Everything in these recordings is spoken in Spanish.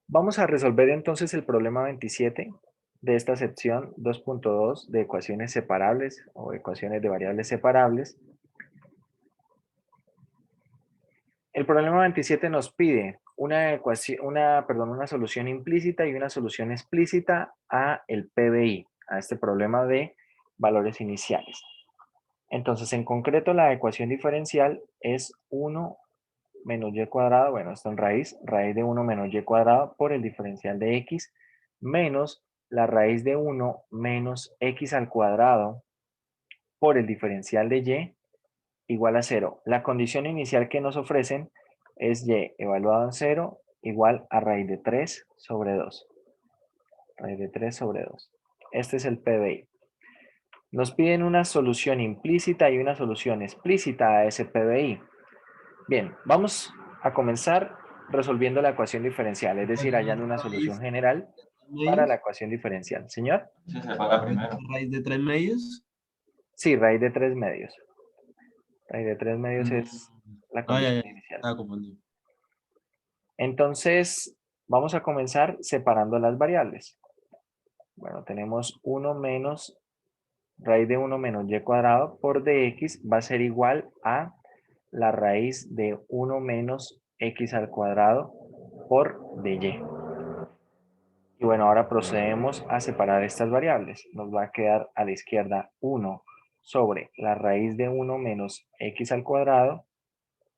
Vamos a resolver entonces el problema 27 de esta sección 2.2 de ecuaciones separables o ecuaciones de variables separables. El problema 27 nos pide una ecuación, una solución implícita y una solución explícita a el PBI, a este problema de valores iniciales. Entonces, en concreto, la ecuación diferencial es 1 menos y cuadrado, bueno, esto en raíz de 1 menos y cuadrado por el diferencial de x menos la raíz de 1 menos x al cuadrado por el diferencial de y igual a 0. La condición inicial que nos ofrecen es y evaluado en 0 igual a raíz de 3 sobre 2. Raíz de 3 sobre 2. Este es el PBI. Nos piden una solución implícita y una solución explícita a ese PBI. Bien, vamos a comenzar resolviendo la ecuación diferencial, es decir, hallando una solución Raíz general de 3 para la medios. ecuación diferencial. ¿Señor? Sí, se paga primero. Raíz de 3 medios. Sí, raíz de 3 medios. Raíz de 3 medios Mm, es la ya, condición ya, inicial. estaba confundido. Entonces, vamos a comenzar separando las variables. Bueno, tenemos 1 menos raíz de 1 menos y cuadrado por dx va a ser igual a la raíz de 1 menos x al cuadrado por dy. Y bueno, ahora procedemos a separar estas variables. Nos va a quedar a la izquierda 1 sobre la raíz de 1 menos x al cuadrado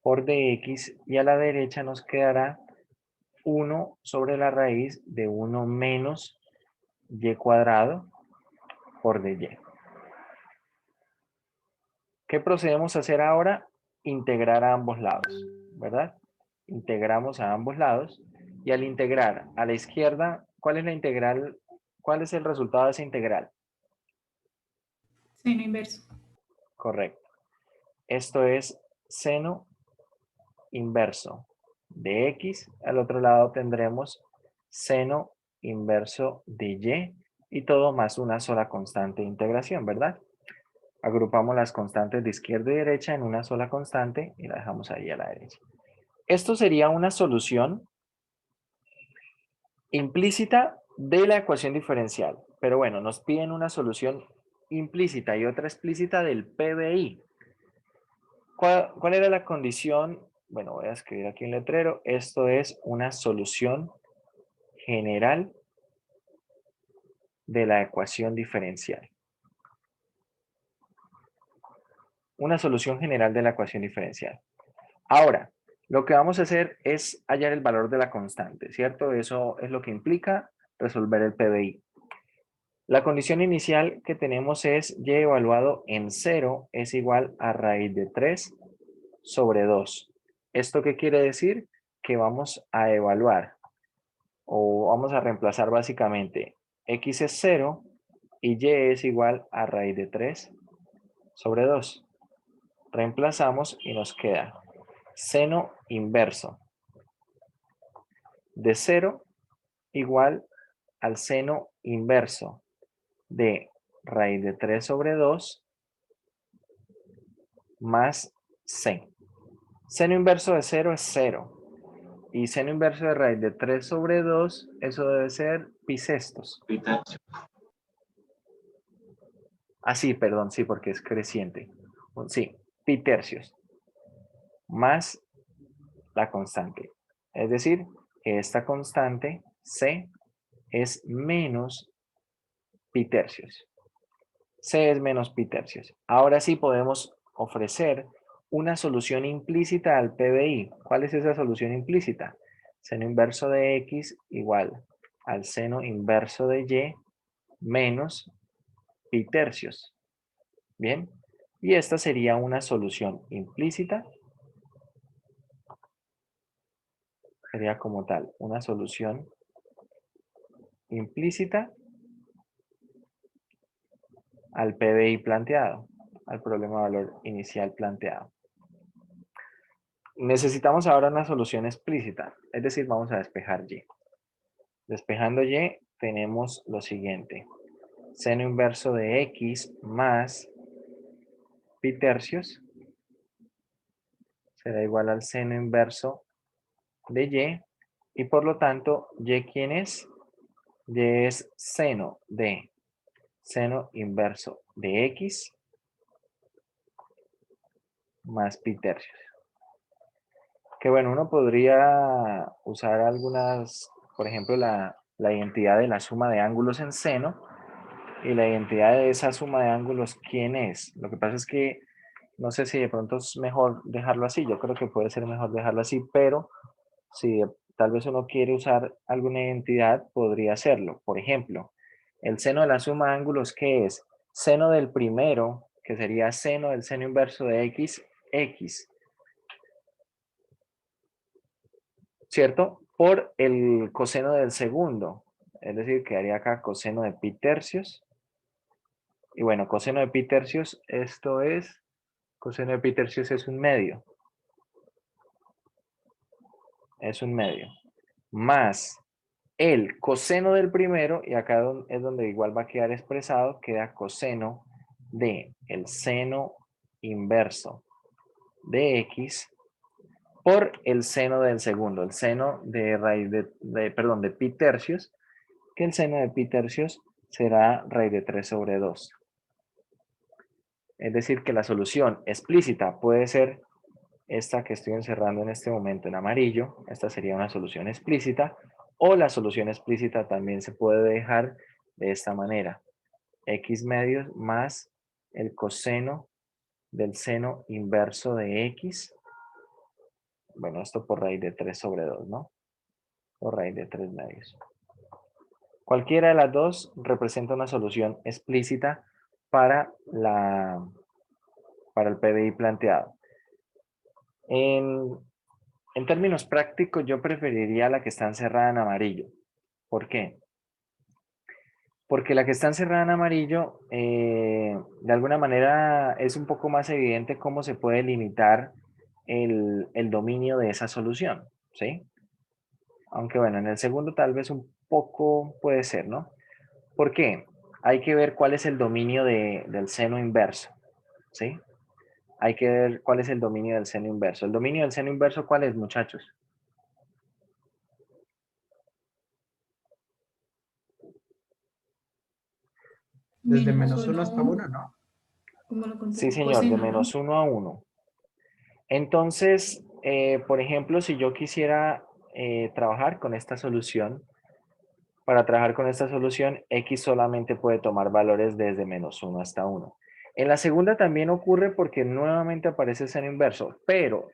por dx y a la derecha nos quedará 1 sobre la raíz de 1 menos y cuadrado por dy. ¿Qué procedemos a hacer ahora? Integrar a ambos lados, ¿verdad? Integramos a ambos lados y al integrar a la izquierda, ¿cuál es la integral? ¿Cuál es el resultado de esa integral? Seno inverso. Correcto. Esto es seno inverso de x. Al otro lado tendremos seno inverso de y todo más una sola constante de integración, ¿verdad? Agrupamos las constantes de izquierda y derecha en una sola constante y la dejamos ahí a la derecha. Esto sería una solución implícita de la ecuación diferencial. Pero bueno, nos piden una solución implícita y otra explícita del PBI. ¿Cuál era la condición? Bueno, voy a escribir aquí un letrero. Esto es una solución general de la ecuación diferencial. Una solución general de la ecuación diferencial. Ahora, lo que vamos a hacer es hallar el valor de la constante, ¿cierto? Eso es lo que implica resolver el PBI. La condición inicial que tenemos es y evaluado en 0 es igual a raíz de 3 sobre 2. ¿Esto qué quiere decir? Que vamos a evaluar o vamos a reemplazar básicamente x es 0 y y es igual a raíz de 3 sobre 2. Reemplazamos y nos queda seno inverso de 0 igual al seno inverso de raíz de 3 sobre 2 más c. Seno inverso de 0 es 0. Y seno inverso de raíz de 3 sobre 2, eso debe ser pi sextos. Pitacho. Ah, sí, perdón, sí, porque es creciente. Sí, pi tercios. Más la constante. Es decir, que esta constante, c, es menos pi tercios. C es menos pi tercios. Ahora sí podemos ofrecer una solución implícita al PBI. ¿Cuál es esa solución implícita? Seno inverso de x igual al seno inverso de y menos pi tercios. Bien. Y esta sería una solución implícita. Sería como tal, una solución implícita al PBI planteado, al problema de valor inicial planteado. Necesitamos ahora una solución explícita, es decir, vamos a despejar y. Despejando y, tenemos lo siguiente. Seno inverso de x más pi tercios será igual al seno inverso de Y por lo tanto, y ¿quién es? Y es seno de seno inverso de x más pi tercios. Que bueno, uno podría usar algunas, por ejemplo, la identidad de la suma de ángulos en seno y la identidad de esa suma de ángulos, ¿quién es? Lo que pasa es que no sé si de pronto es mejor dejarlo así, yo creo que puede ser mejor dejarlo así, pero si tal vez uno quiere usar alguna identidad, podría hacerlo. Por ejemplo, el seno de la suma de ángulos, ¿qué es? Seno del primero, que sería seno del seno inverso de x, x, ¿cierto? Por el coseno del segundo, es decir, quedaría acá coseno de pi tercios. Y bueno, coseno de pi tercios, esto es, coseno de pi tercios es un medio, más el coseno del primero, y acá es donde igual va a quedar expresado, queda coseno de el seno inverso de x por el seno del segundo, el seno de raíz perdón, de pi tercios, que el seno de pi tercios será raíz de 3 sobre 2. Es decir, que la solución explícita puede ser esta que estoy encerrando en este momento en amarillo, esta sería una solución explícita, o la solución explícita también se puede dejar de esta manera, x medios más el coseno del seno inverso de x, bueno, esto por raíz de 3 sobre 2, ¿no? Por raíz de 3 medios. Cualquiera de las dos representa una solución explícita para, para el PBI planteado. En términos prácticos, yo preferiría la que está encerrada en amarillo. ¿Por qué? Porque la que está encerrada en amarillo, de alguna manera es un poco más evidente cómo se puede limitar el dominio de esa solución, ¿sí? Aunque bueno, en el segundo tal vez un poco puede ser, ¿no? ¿Por qué? Hay que ver cuál es el dominio del seno inverso, ¿sí? Hay que ver cuál es el dominio del seno inverso. ¿El dominio del seno inverso cuál es, muchachos? Desde Menos menos 1 uno a hasta 1, 1, ¿no? como lo Sí, como señor, de coseno, ¿no? menos 1 a 1. Entonces, por ejemplo, si yo quisiera trabajar con esta solución, para trabajar con esta solución, x solamente puede tomar valores desde menos 1 hasta 1. En la segunda también ocurre porque nuevamente aparece el seno inverso, pero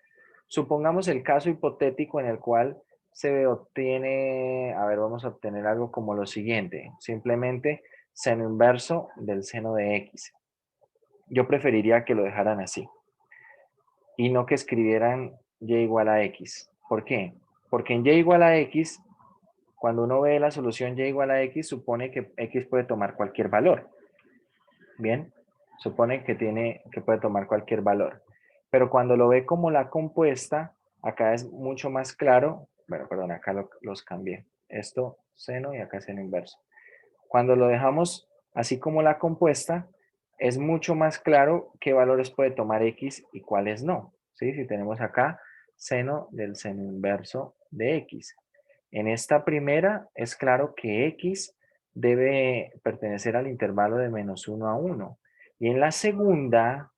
supongamos el caso hipotético en el cual se obtiene, a ver, vamos a obtener algo como lo siguiente, simplemente seno inverso del seno de x. Yo preferiría que lo dejaran así y no que escribieran y igual a x. ¿Por qué? Porque en y igual a x, cuando uno ve la solución y igual a x, supone que x puede tomar cualquier valor. Bien, supone que puede tomar cualquier valor. Pero cuando lo ve como la compuesta, acá es mucho más claro. Bueno, perdón, acá los cambié. Esto seno y acá seno inverso. Cuando lo dejamos así como la compuesta, es mucho más claro qué valores puede tomar x y cuáles no. ¿Sí? Si tenemos acá seno del seno inverso de x. En esta primera es claro que x debe pertenecer al intervalo de menos 1 a 1. Y en la segunda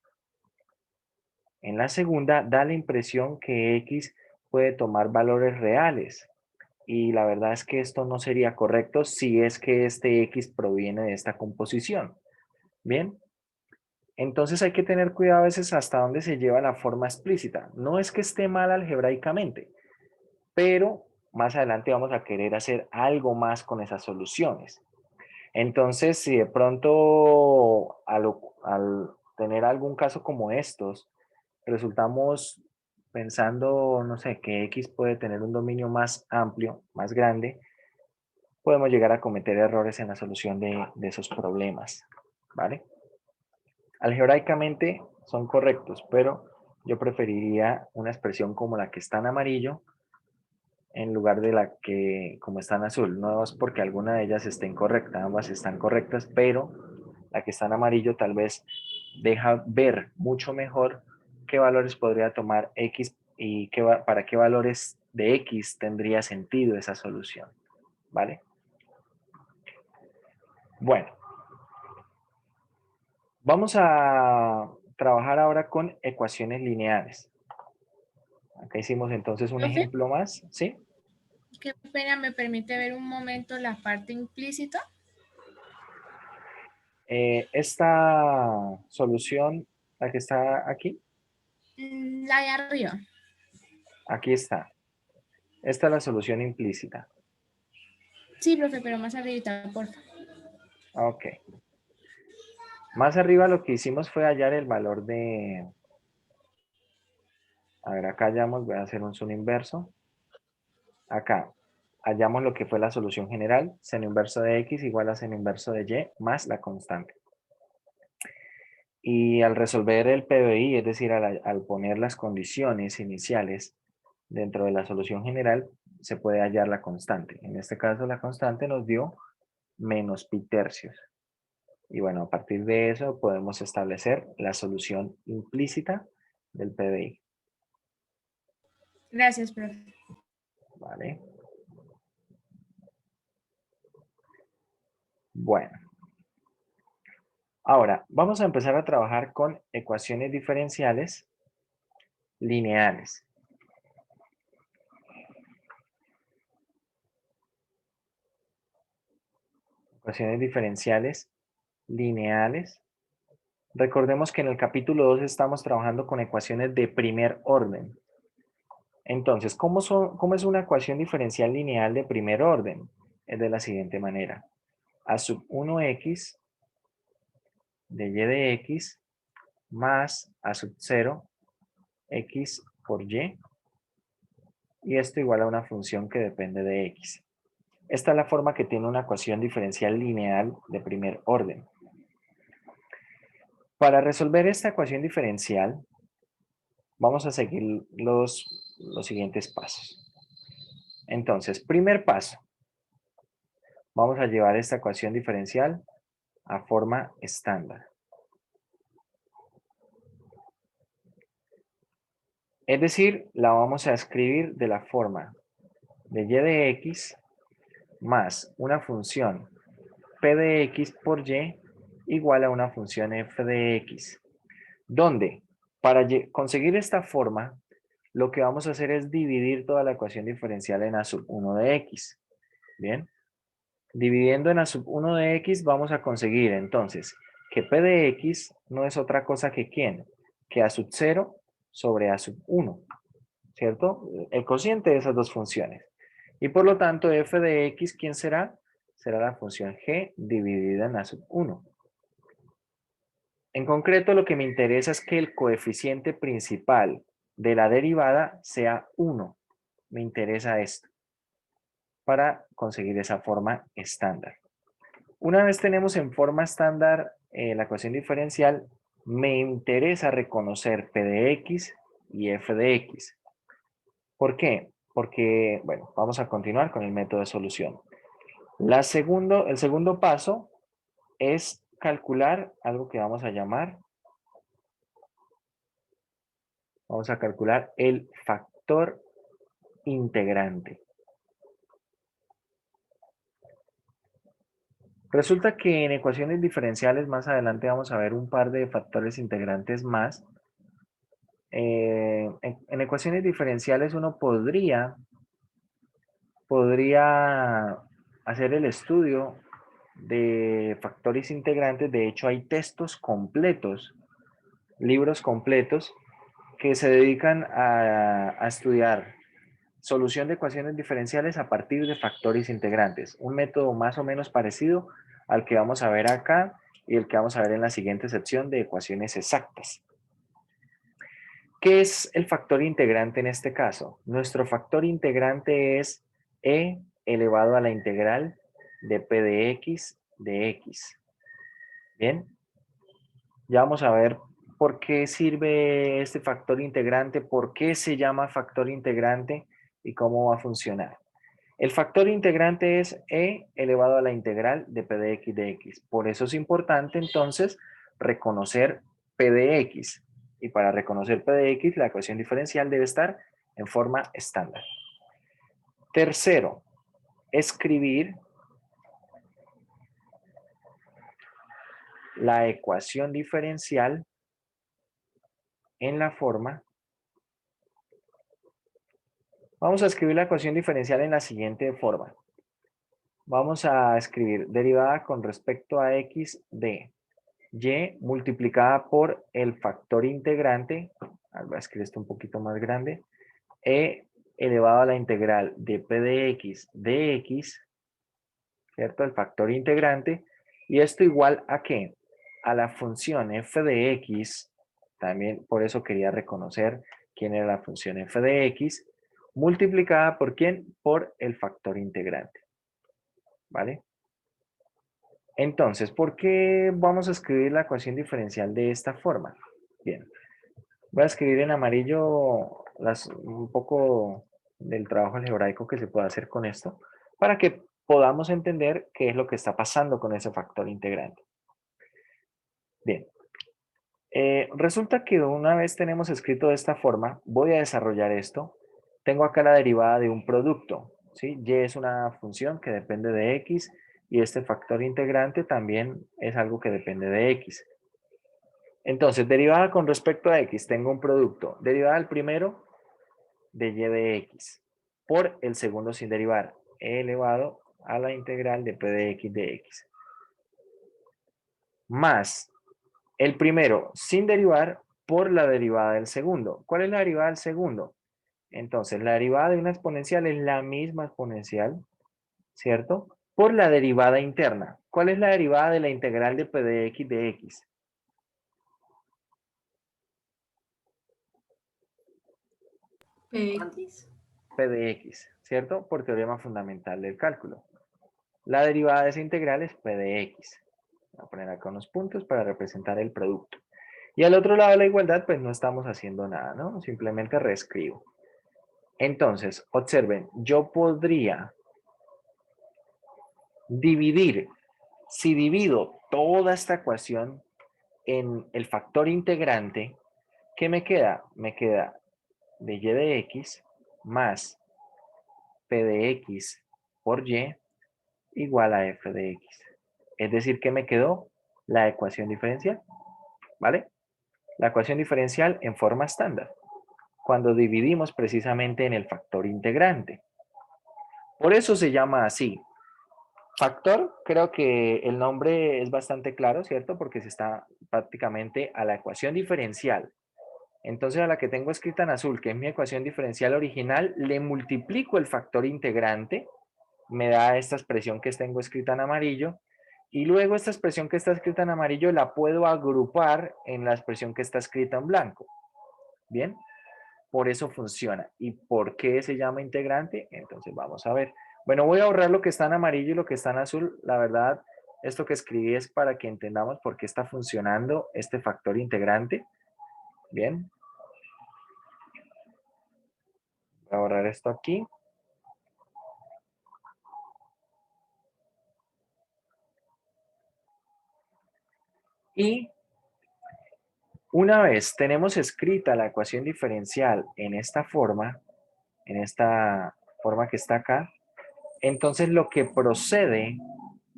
da la impresión que x puede tomar valores reales. Y la verdad es que esto no sería correcto si es que este x proviene de esta composición. Bien, entonces hay que tener cuidado a veces hasta dónde se lleva la forma explícita. No es que esté mal algebraicamente, pero más adelante vamos a querer hacer algo más con esas soluciones. Entonces, si de pronto al tener algún caso como estos, resultamos pensando, no sé, que X puede tener un dominio más amplio, más grande, podemos llegar a cometer errores en la solución de esos problemas, ¿vale? Algebraicamente son correctos, pero yo preferiría una expresión como la que está en amarillo en lugar de la que como está en azul. No es porque alguna de ellas esté incorrecta, ambas están correctas, pero la que está en amarillo tal vez deja ver mucho mejor qué valores podría tomar X y para qué valores de X tendría sentido esa solución, ¿vale? Bueno, vamos a trabajar ahora con ecuaciones lineales. Acá hicimos entonces un Profe, ejemplo más, ¿sí? qué pena, ¿me permite ver un momento la parte implícita? Esta solución, la que está aquí, La de arriba. aquí está. Esta es la solución implícita. Sí, profe, pero más arriba, por favor. Ok. Más arriba lo que hicimos fue hallar el valor de... A ver, acá hallamos, voy a hacer un zoom inverso. Acá hallamos lo que fue la solución general, seno inverso de x igual a seno inverso de y más la constante. Y al resolver el PBI, es decir, al poner las condiciones iniciales dentro de la solución general, se puede hallar la constante. En este caso, la constante nos dio menos pi tercios. Y bueno, a partir de eso podemos establecer la solución implícita del PBI. Gracias, profe. ¿Vale? Bueno. Ahora, vamos a empezar a trabajar con ecuaciones diferenciales lineales. Ecuaciones diferenciales lineales. Recordemos que en el capítulo 2 estamos trabajando con ecuaciones de primer orden. Entonces, ¿cómo es una ecuación diferencial lineal de primer orden? Es de la siguiente manera. A sub 1x de y de x más a sub 0 x por y. Y esto igual a una función que depende de x. Esta es la forma que tiene una ecuación diferencial lineal de primer orden. Para resolver esta ecuación diferencial, vamos a seguir los siguientes pasos. Entonces, primer paso, vamos a llevar esta ecuación diferencial a forma estándar. Es decir, la vamos a escribir de la forma de y de x más una función p de x por y igual a una función f de x, donde para conseguir esta forma, lo que vamos a hacer es dividir toda la ecuación diferencial en a sub 1 de x. Bien, dividiendo en a sub 1 de x vamos a conseguir entonces que p de x no es otra cosa que ¿quién? Que a sub 0 sobre a sub 1, ¿cierto? El cociente de esas dos funciones. Y por lo tanto f de x, ¿quién será? Será la función g dividida en a sub 1. En concreto, lo que me interesa es que el coeficiente principal de la derivada sea 1. Me interesa esto para conseguir esa forma estándar. Una vez tenemos en forma estándar la ecuación diferencial, me interesa reconocer p de x y f de x. ¿Por qué? Porque, bueno, vamos a continuar con el método de solución. El segundo paso es calcular algo que vamos a llamar el factor integrante. Resulta que en ecuaciones diferenciales más adelante vamos a ver un par de factores integrantes más. En ecuaciones diferenciales uno podría hacer el estudio de factores integrantes. De hecho, hay textos completos, libros completos, que se dedican a estudiar solución de ecuaciones diferenciales a partir de factores integrantes. Un método más o menos parecido al que vamos a ver acá y el que vamos a ver en la siguiente sección de ecuaciones exactas. ¿Qué es el factor integrante en este caso? Nuestro factor integrante es e elevado a la integral de p de x de x. Bien, ya vamos a ver por qué sirve este factor integrante, por qué se llama factor integrante y cómo va a funcionar. El factor integrante es e elevado a la integral de p de x de x. Por eso es importante entonces reconocer p de x. Y para reconocer p de x, la ecuación diferencial debe estar en forma estándar. Tercero, escribir la ecuación diferencial en la forma. Vamos a escribir la ecuación diferencial en la siguiente forma. Vamos a escribir derivada con respecto a x de y multiplicada por el factor integrante, voy a escribir esto un poquito más grande, e elevado a la integral de p de x, ¿cierto? El factor integrante. ¿Y esto igual a qué? A la función f de x, también por eso quería reconocer quién era la función f de x, multiplicada por quién? Por el factor integrante. ¿Vale? Entonces, ¿por qué vamos a escribir la ecuación diferencial de esta forma? Bien, voy a escribir en amarillo un poco del trabajo algebraico que se puede hacer con esto, para que podamos entender qué es lo que está pasando con ese factor integrante. Bien, resulta que una vez tenemos escrito de esta forma, voy a desarrollar esto. Tengo acá la derivada de un producto, ¿sí? Y es una función que depende de x y este factor integrante también es algo que depende de x. Entonces, derivada con respecto a x, tengo un producto. Derivada del primero de y de x por el segundo sin derivar, e elevado a la integral de p de x. Más el primero sin derivar por la derivada del segundo. ¿Cuál es la derivada del segundo? Entonces, la derivada de una exponencial es la misma exponencial, ¿cierto? Por la derivada interna. ¿Cuál es la derivada de la integral de p de x? Px. P de x, ¿cierto? Por teorema fundamental del cálculo. La derivada de esa integral es p de x. Voy a poner acá unos puntos para representar el producto. Y al otro lado de la igualdad, pues no estamos haciendo nada, ¿no? Simplemente reescribo. Entonces, observen, yo podría dividir, si divido toda esta ecuación en el factor integrante, ¿qué me queda? Me queda de y de x más p de x por y igual a f de x. Es decir, que me quedó la ecuación diferencial, ¿vale? La ecuación diferencial en forma estándar, cuando dividimos precisamente en el factor integrante. Por eso se llama así. Factor, creo que el nombre es bastante claro, ¿cierto? Porque se está prácticamente a la ecuación diferencial. Entonces a la que tengo escrita en azul, que es mi ecuación diferencial original, le multiplico el factor integrante, me da esta expresión que tengo escrita en amarillo, y luego esta expresión que está escrita en amarillo la puedo agrupar en la expresión que está escrita en blanco. ¿Bien? Por eso funciona. ¿Y por qué se llama integrante? Entonces vamos a ver. Bueno, voy a ahorrar lo que está en amarillo y lo que está en azul. La verdad, esto que escribí es para que entendamos por qué está funcionando este factor integrante. Bien. Voy a ahorrar esto aquí. Y una vez tenemos escrita la ecuación diferencial en esta forma que está acá, entonces lo que procede,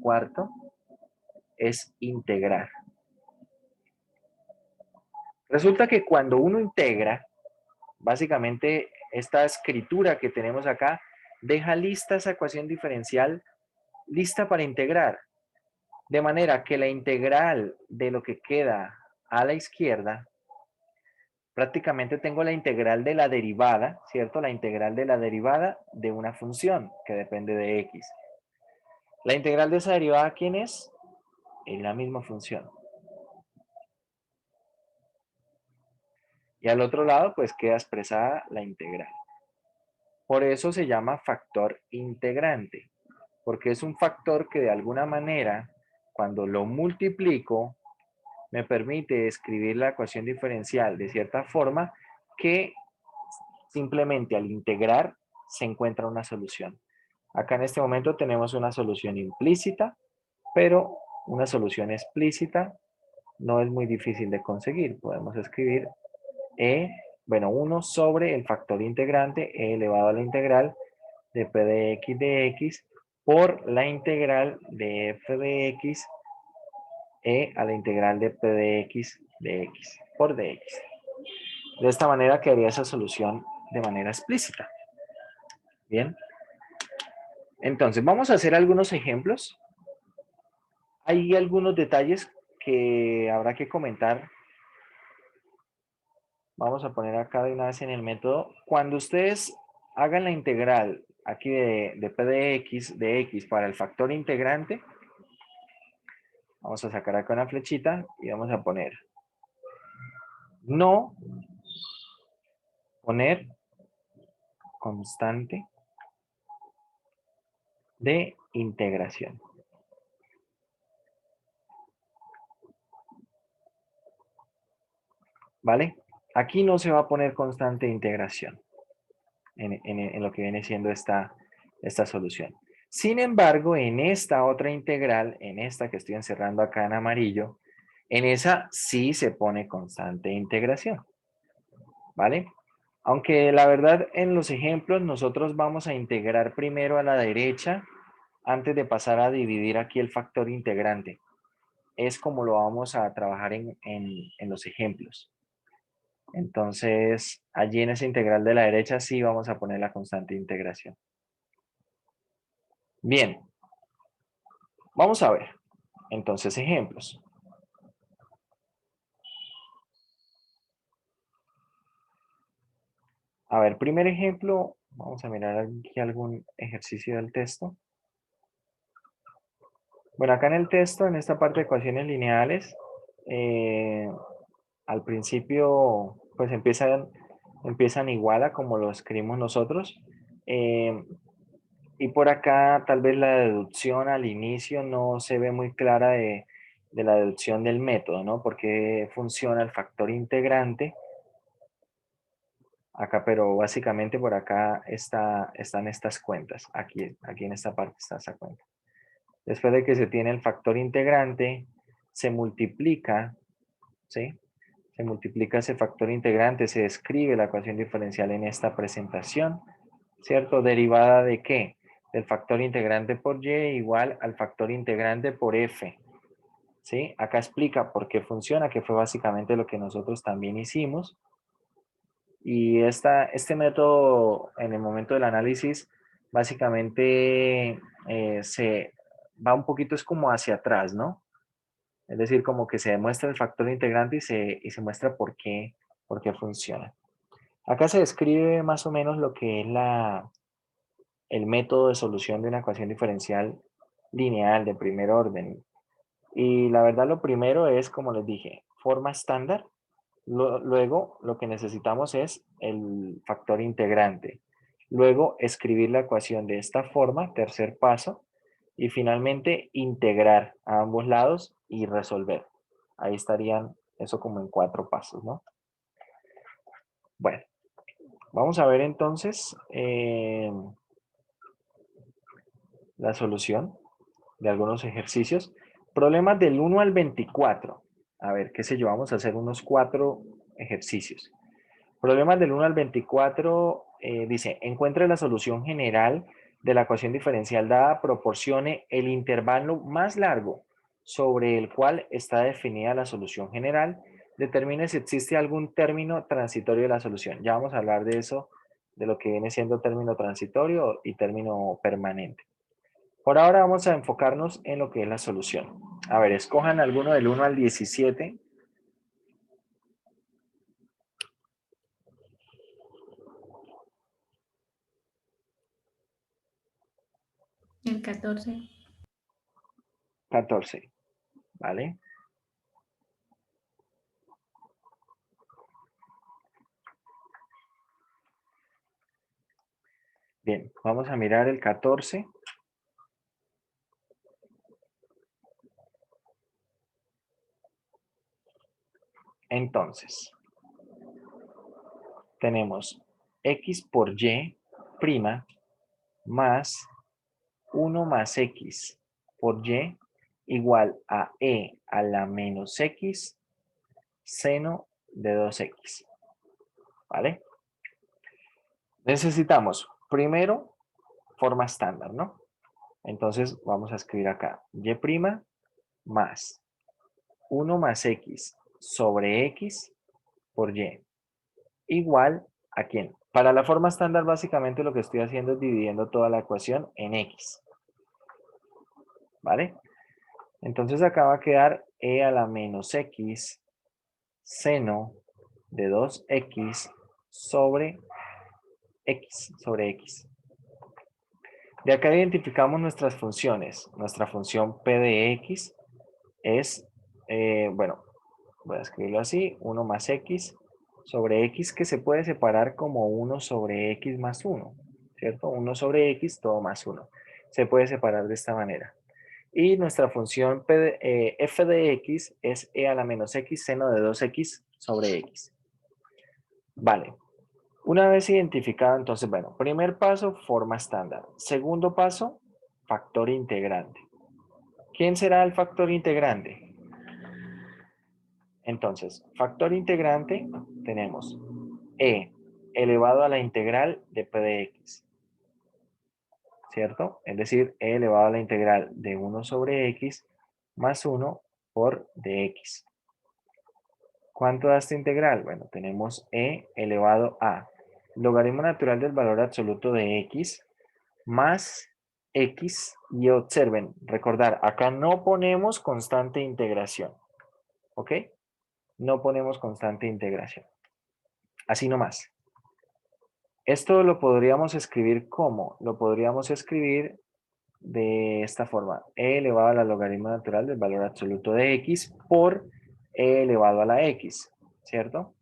cuarto, es integrar. Resulta que cuando uno integra, básicamente esta escritura que tenemos acá deja lista esa ecuación diferencial, lista para integrar. De manera que la integral de lo que queda a la izquierda, prácticamente tengo la integral de la derivada, ¿cierto? La integral de la derivada de una función que depende de x. La integral de esa derivada, ¿quién es? Es la misma función. Y al otro lado, pues queda expresada la integral. Por eso se llama factor integrante, porque es un factor que de alguna manera, cuando lo multiplico, me permite escribir la ecuación diferencial de cierta forma que simplemente al integrar se encuentra una solución. Acá en este momento tenemos una solución implícita, pero una solución explícita no es muy difícil de conseguir. Podemos escribir bueno, 1 sobre el factor integrante, e elevado a la integral de P de X por la integral de f de X a la integral de P de X por dx. De esta manera quedaría esa solución de manera explícita. Bien. Entonces, vamos a hacer algunos ejemplos. Hay algunos detalles que habrá que comentar. Vamos a poner acá de una vez en el método. Cuando ustedes hagan la integral aquí de P de X para el factor integrante, vamos a sacar acá una flechita y vamos a poner no poner constante de integración. ¿Vale? Aquí no se va a poner constante de integración en lo que viene siendo esta solución. Sin embargo, en esta otra integral, en esta que estoy encerrando acá en amarillo, en esa sí se pone constante de integración. ¿Vale? Aunque la verdad en los ejemplos nosotros vamos a integrar primero a la derecha antes de pasar a dividir aquí el factor integrante. Es como lo vamos a trabajar en los ejemplos. Entonces, allí en esa integral de la derecha sí vamos a poner la constante de integración. Bien, vamos a ver. Entonces, ejemplos. A ver, primer ejemplo, vamos a mirar aquí algún ejercicio del texto. Bueno, acá en el texto, en esta parte de ecuaciones lineales, al principio, pues empiezan igual a como lo escribimos nosotros. Y por acá tal vez la deducción al inicio no se ve muy clara de la deducción del método, ¿no? Porque funciona el factor integrante acá, pero básicamente por acá están estas cuentas. Aquí en esta parte está esa cuenta. Después de que se tiene el factor integrante, se multiplica, ¿sí? Se multiplica ese factor integrante, se describe la ecuación diferencial en esta presentación, ¿cierto? ¿Derivada de qué? Del factor integrante por y igual al factor integrante por f, ¿sí? Acá explica por qué funciona, que fue básicamente lo que nosotros también hicimos. Y este método, en el momento del análisis, básicamente se va un poquito, es como hacia atrás, ¿no? Es decir, como que se demuestra el factor integrante y se muestra por qué funciona. Acá se describe más o menos lo que es el método de solución de una ecuación diferencial lineal de primer orden. Y la verdad lo primero es, como les dije, forma estándar. Luego lo que necesitamos es el factor integrante. Luego escribir la ecuación de esta forma, tercer paso. Y finalmente integrar a ambos lados y resolver. Ahí estarían eso como en 4 pasos, ¿no? Bueno, vamos a ver entonces la solución de algunos ejercicios. Problemas del 1 al 24. A ver, qué sé yo, vamos a hacer unos 4 ejercicios. Problemas del 1 al 24 dice, encuentre la solución general de la ecuación diferencial dada, proporcione el intervalo más largo sobre el cual está definida la solución general, determine si existe algún término transitorio de la solución. Ya vamos a hablar de eso, de lo que viene siendo término transitorio y término permanente. Por ahora vamos a enfocarnos en lo que es la solución. A ver, escojan alguno del 1 al 17. El 14. 14, ¿vale? Bien, vamos a mirar el 14. Entonces, tenemos x por y prima más 1 más x por y igual a e a la menos x seno de 2x. ¿Vale? Necesitamos primero forma estándar, ¿no? Entonces vamos a escribir acá y' más 1 más x sobre x por y igual a ¿quién? Para la forma estándar básicamente lo que estoy haciendo es dividiendo toda la ecuación en x. ¿Vale? Entonces acá va a quedar e a la menos x seno de 2x sobre x. De acá identificamos nuestras funciones. Nuestra función p de x es, bueno, voy a escribirlo así, 1 más x sobre x que se puede separar como 1 sobre x más 1, ¿cierto? 1 sobre x, todo más 1. Se puede separar de esta manera. Y nuestra función f de x es e a la menos x seno de 2x sobre x. Vale. Una vez identificado, entonces, bueno, primer paso, forma estándar. Segundo paso, factor integrante. ¿Quién será el factor integrante? Entonces, factor integrante tenemos e elevado a la integral de p de x, ¿cierto? Es decir, e elevado a la integral de 1 sobre x más 1 por dx. ¿Cuánto da esta integral? Bueno, tenemos e elevado a logaritmo natural del valor absoluto de x más x, y observen, recordar, acá no ponemos constante de integración, ¿ok? No ponemos constante de integración. Así nomás. Esto lo podríamos escribir ¿cómo? Lo podríamos escribir de esta forma. E elevado a la logaritmo natural del valor absoluto de x por e elevado a la x, ¿cierto?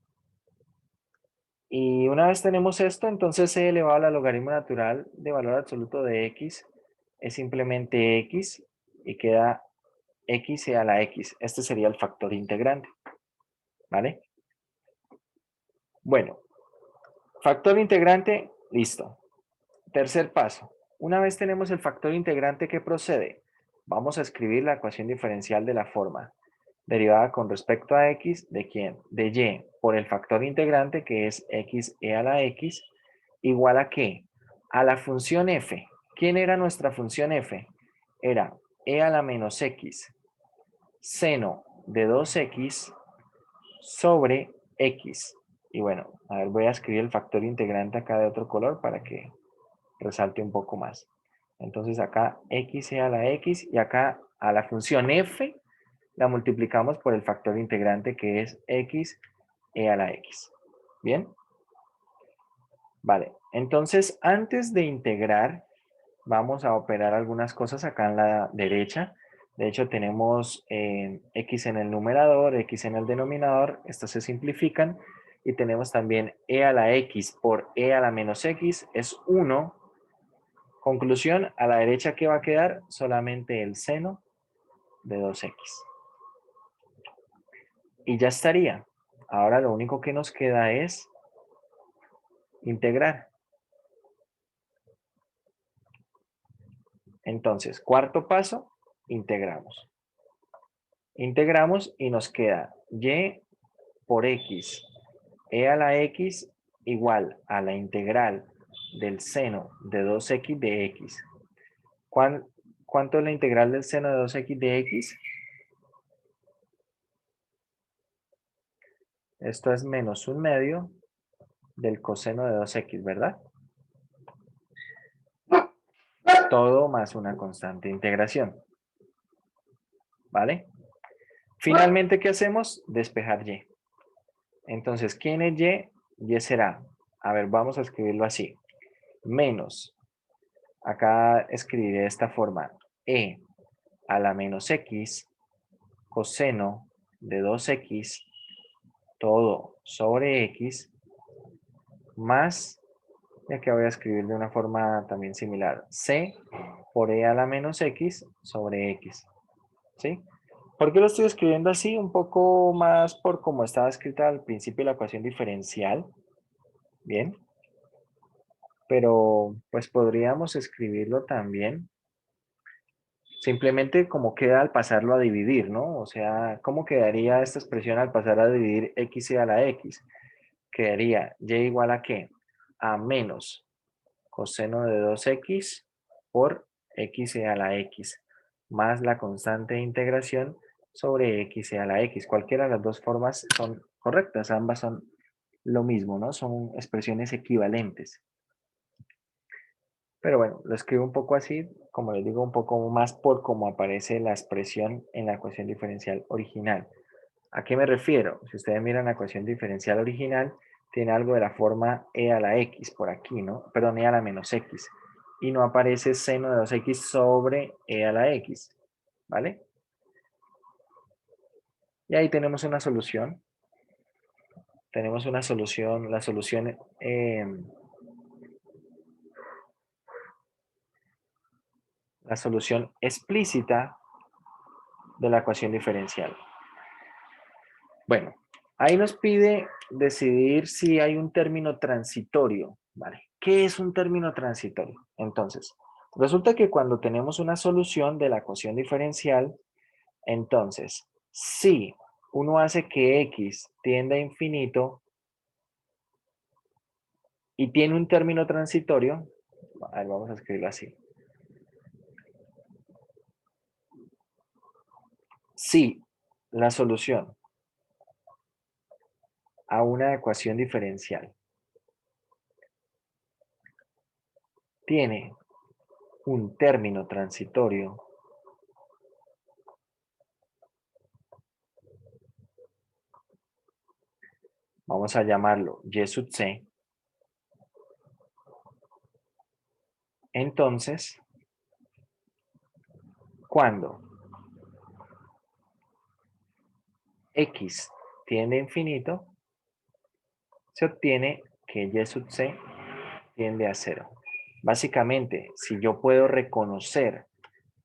Y una vez tenemos esto, entonces e elevado a la logaritmo natural de valor absoluto de x es simplemente x y queda x a la x. Este sería el factor integrante. ¿Vale? Bueno, factor integrante, listo. Tercer paso. Una vez tenemos el factor integrante, ¿qué procede? Vamos a escribir la ecuación diferencial de la forma derivada con respecto a x, ¿de quién? De y por el factor integrante que es x e a la x igual a ¿qué? A la función f. ¿Quién era nuestra función f? Era e a la menos x seno de 2x sobre x. Y bueno, a ver, voy a escribir el factor integrante acá de otro color para que resalte un poco más. Entonces acá x a la x y acá a la función f la multiplicamos por el factor integrante que es x a la x. ¿Bien? Vale, entonces antes de integrar vamos a operar algunas cosas acá en la derecha. De hecho tenemos x en el numerador, x en el denominador, estas se simplifican y tenemos también e a la x por e a la menos x es 1. Conclusión, a la derecha, ¿qué va a quedar? Solamente el seno de 2x. Y ya estaría. Ahora lo único que nos queda es integrar. Entonces, cuarto paso, integramos. Integramos y nos queda y por x, e a la x igual a la integral del seno de 2x de x. ¿Cuánto es la integral del seno de 2x de x? Esto es menos 1/2 del coseno de 2x, ¿verdad? Todo más una constante de integración. ¿Vale? Finalmente, ¿qué hacemos? Despejar y. Entonces, ¿quién es y? Y será, a ver, vamos a escribirlo así. Menos, acá escribiré de esta forma, e a la menos x coseno de 2x todo sobre x más, ya que voy a escribir de una forma también similar, c por e a la menos x sobre x. ¿Sí? ¿Por qué lo estoy escribiendo así? Un poco más por cómo estaba escrita al principio la ecuación diferencial. Bien. Pero pues podríamos escribirlo también simplemente como queda al pasarlo a dividir, ¿no? O sea, ¿cómo quedaría esta expresión al pasar a dividir x a la x? Quedaría y igual a ¿qué? A menos coseno de 2x por x a la x, más la constante de integración sobre x a la x. Cualquiera de las dos formas son correctas, ambas son lo mismo, ¿no? Son expresiones equivalentes. Pero bueno, lo escribo un poco así, como les digo, un poco más por cómo aparece la expresión en la ecuación diferencial original. ¿A qué me refiero? Si ustedes miran la ecuación diferencial original, tiene algo de la forma e a la x por aquí, ¿no? Perdón, e a la menos x. Y no aparece seno de 2x sobre e a la x, ¿vale? Y ahí tenemos una solución. Tenemos una solución, la solución explícita de la ecuación diferencial. Bueno, ahí nos pide decidir si hay un término transitorio, ¿vale? ¿Qué es un término transitorio? Entonces, resulta que cuando tenemos una solución de la ecuación diferencial, entonces, si uno hace que x tienda a infinito y tiene un término transitorio, a ver, vamos a escribirlo así. Si la solución a una ecuación diferencial tiene un término transitorio, vamos a llamarlo y sub c, entonces, cuando x tiende a infinito, se obtiene que y sub c tiende a 0. Básicamente, si yo puedo reconocer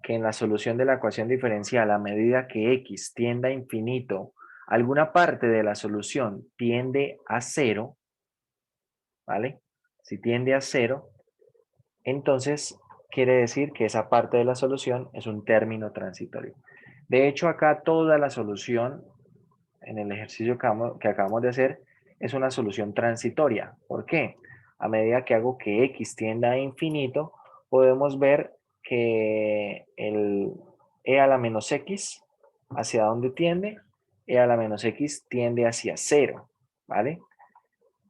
que en la solución de la ecuación diferencial, a medida que x tiende a infinito, alguna parte de la solución tiende a 0, ¿vale? Si tiende a 0, entonces quiere decir que esa parte de la solución es un término transitorio. De hecho, acá toda la solución en el ejercicio que acabamos de hacer es una solución transitoria. ¿Por qué? A medida que hago que x tienda a infinito, podemos ver que el e a la menos x, ¿hacia dónde tiende? E a la menos x tiende hacia 0, ¿vale?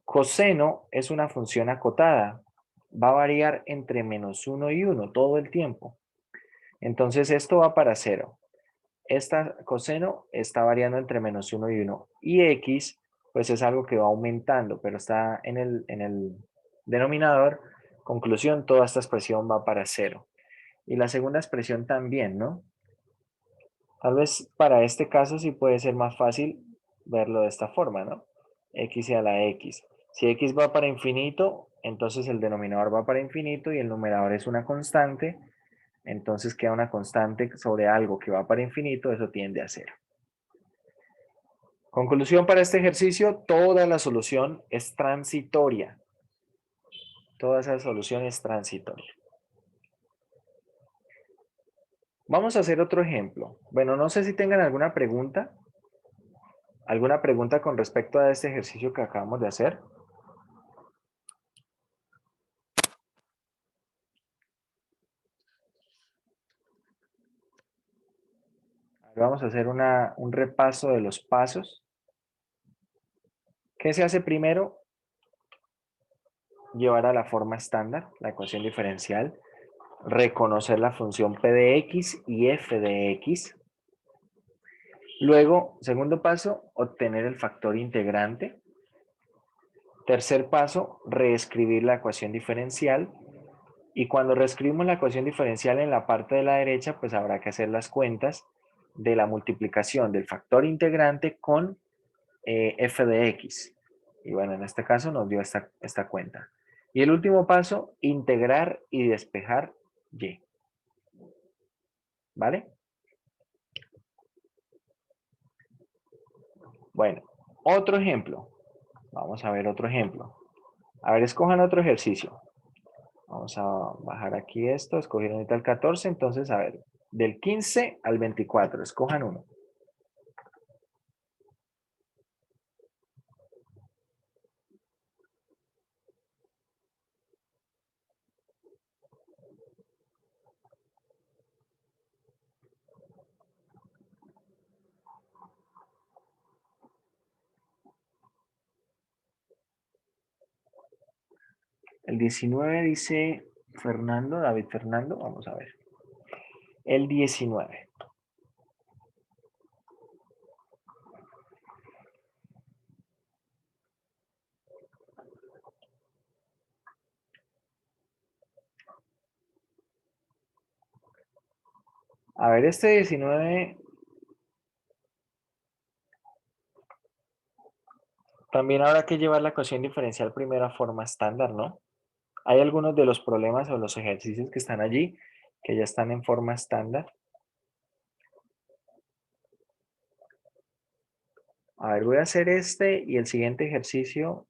Coseno es una función acotada. Va a variar entre menos 1 y 1 todo el tiempo. Entonces esto va para 0. Esta coseno está variando entre menos 1 y 1. Y x, pues es algo que va aumentando, pero está en el denominador. Conclusión, toda esta expresión va para 0. Y la segunda expresión también, ¿no? Tal vez para este caso sí puede ser más fácil verlo de esta forma, ¿no? X a la x. Si x va para infinito, entonces el denominador va para infinito y el numerador es una constante. Entonces queda una constante sobre algo que va para infinito, eso tiende a 0. Conclusión para este ejercicio, toda la solución es transitoria. Toda esa solución es transitoria. Vamos a hacer otro ejemplo. Bueno, no sé si tengan alguna pregunta. ¿Alguna pregunta con respecto a este ejercicio que acabamos de hacer? Vamos a hacer un repaso de los pasos. ¿Qué se hace primero? Llevar a la forma estándar la ecuación diferencial, reconocer la función p de x y f de x. Luego, segundo paso, obtener el factor integrante. Tercer paso, reescribir la ecuación diferencial. Y cuando reescribimos la ecuación diferencial en la parte de la derecha, pues habrá que hacer las cuentas de la multiplicación del factor integrante con f de x. Y bueno, en este caso nos dio esta cuenta. Y el último paso, integrar y despejar y. ¿Vale? Bueno, otro ejemplo. Vamos a ver otro ejemplo. A ver, escojan otro ejercicio. Vamos a bajar aquí esto, escoger ahorita el 14, entonces a ver, del 15 al 24, escojan uno. El 19 dice Fernando, David Fernando, vamos a ver. El 19. A ver, este 19 también habrá que llevar la ecuación diferencial primero a forma estándar, ¿no? Hay algunos de los problemas o los ejercicios que están allí que ya están en forma estándar. A ver, voy a hacer este y el siguiente ejercicio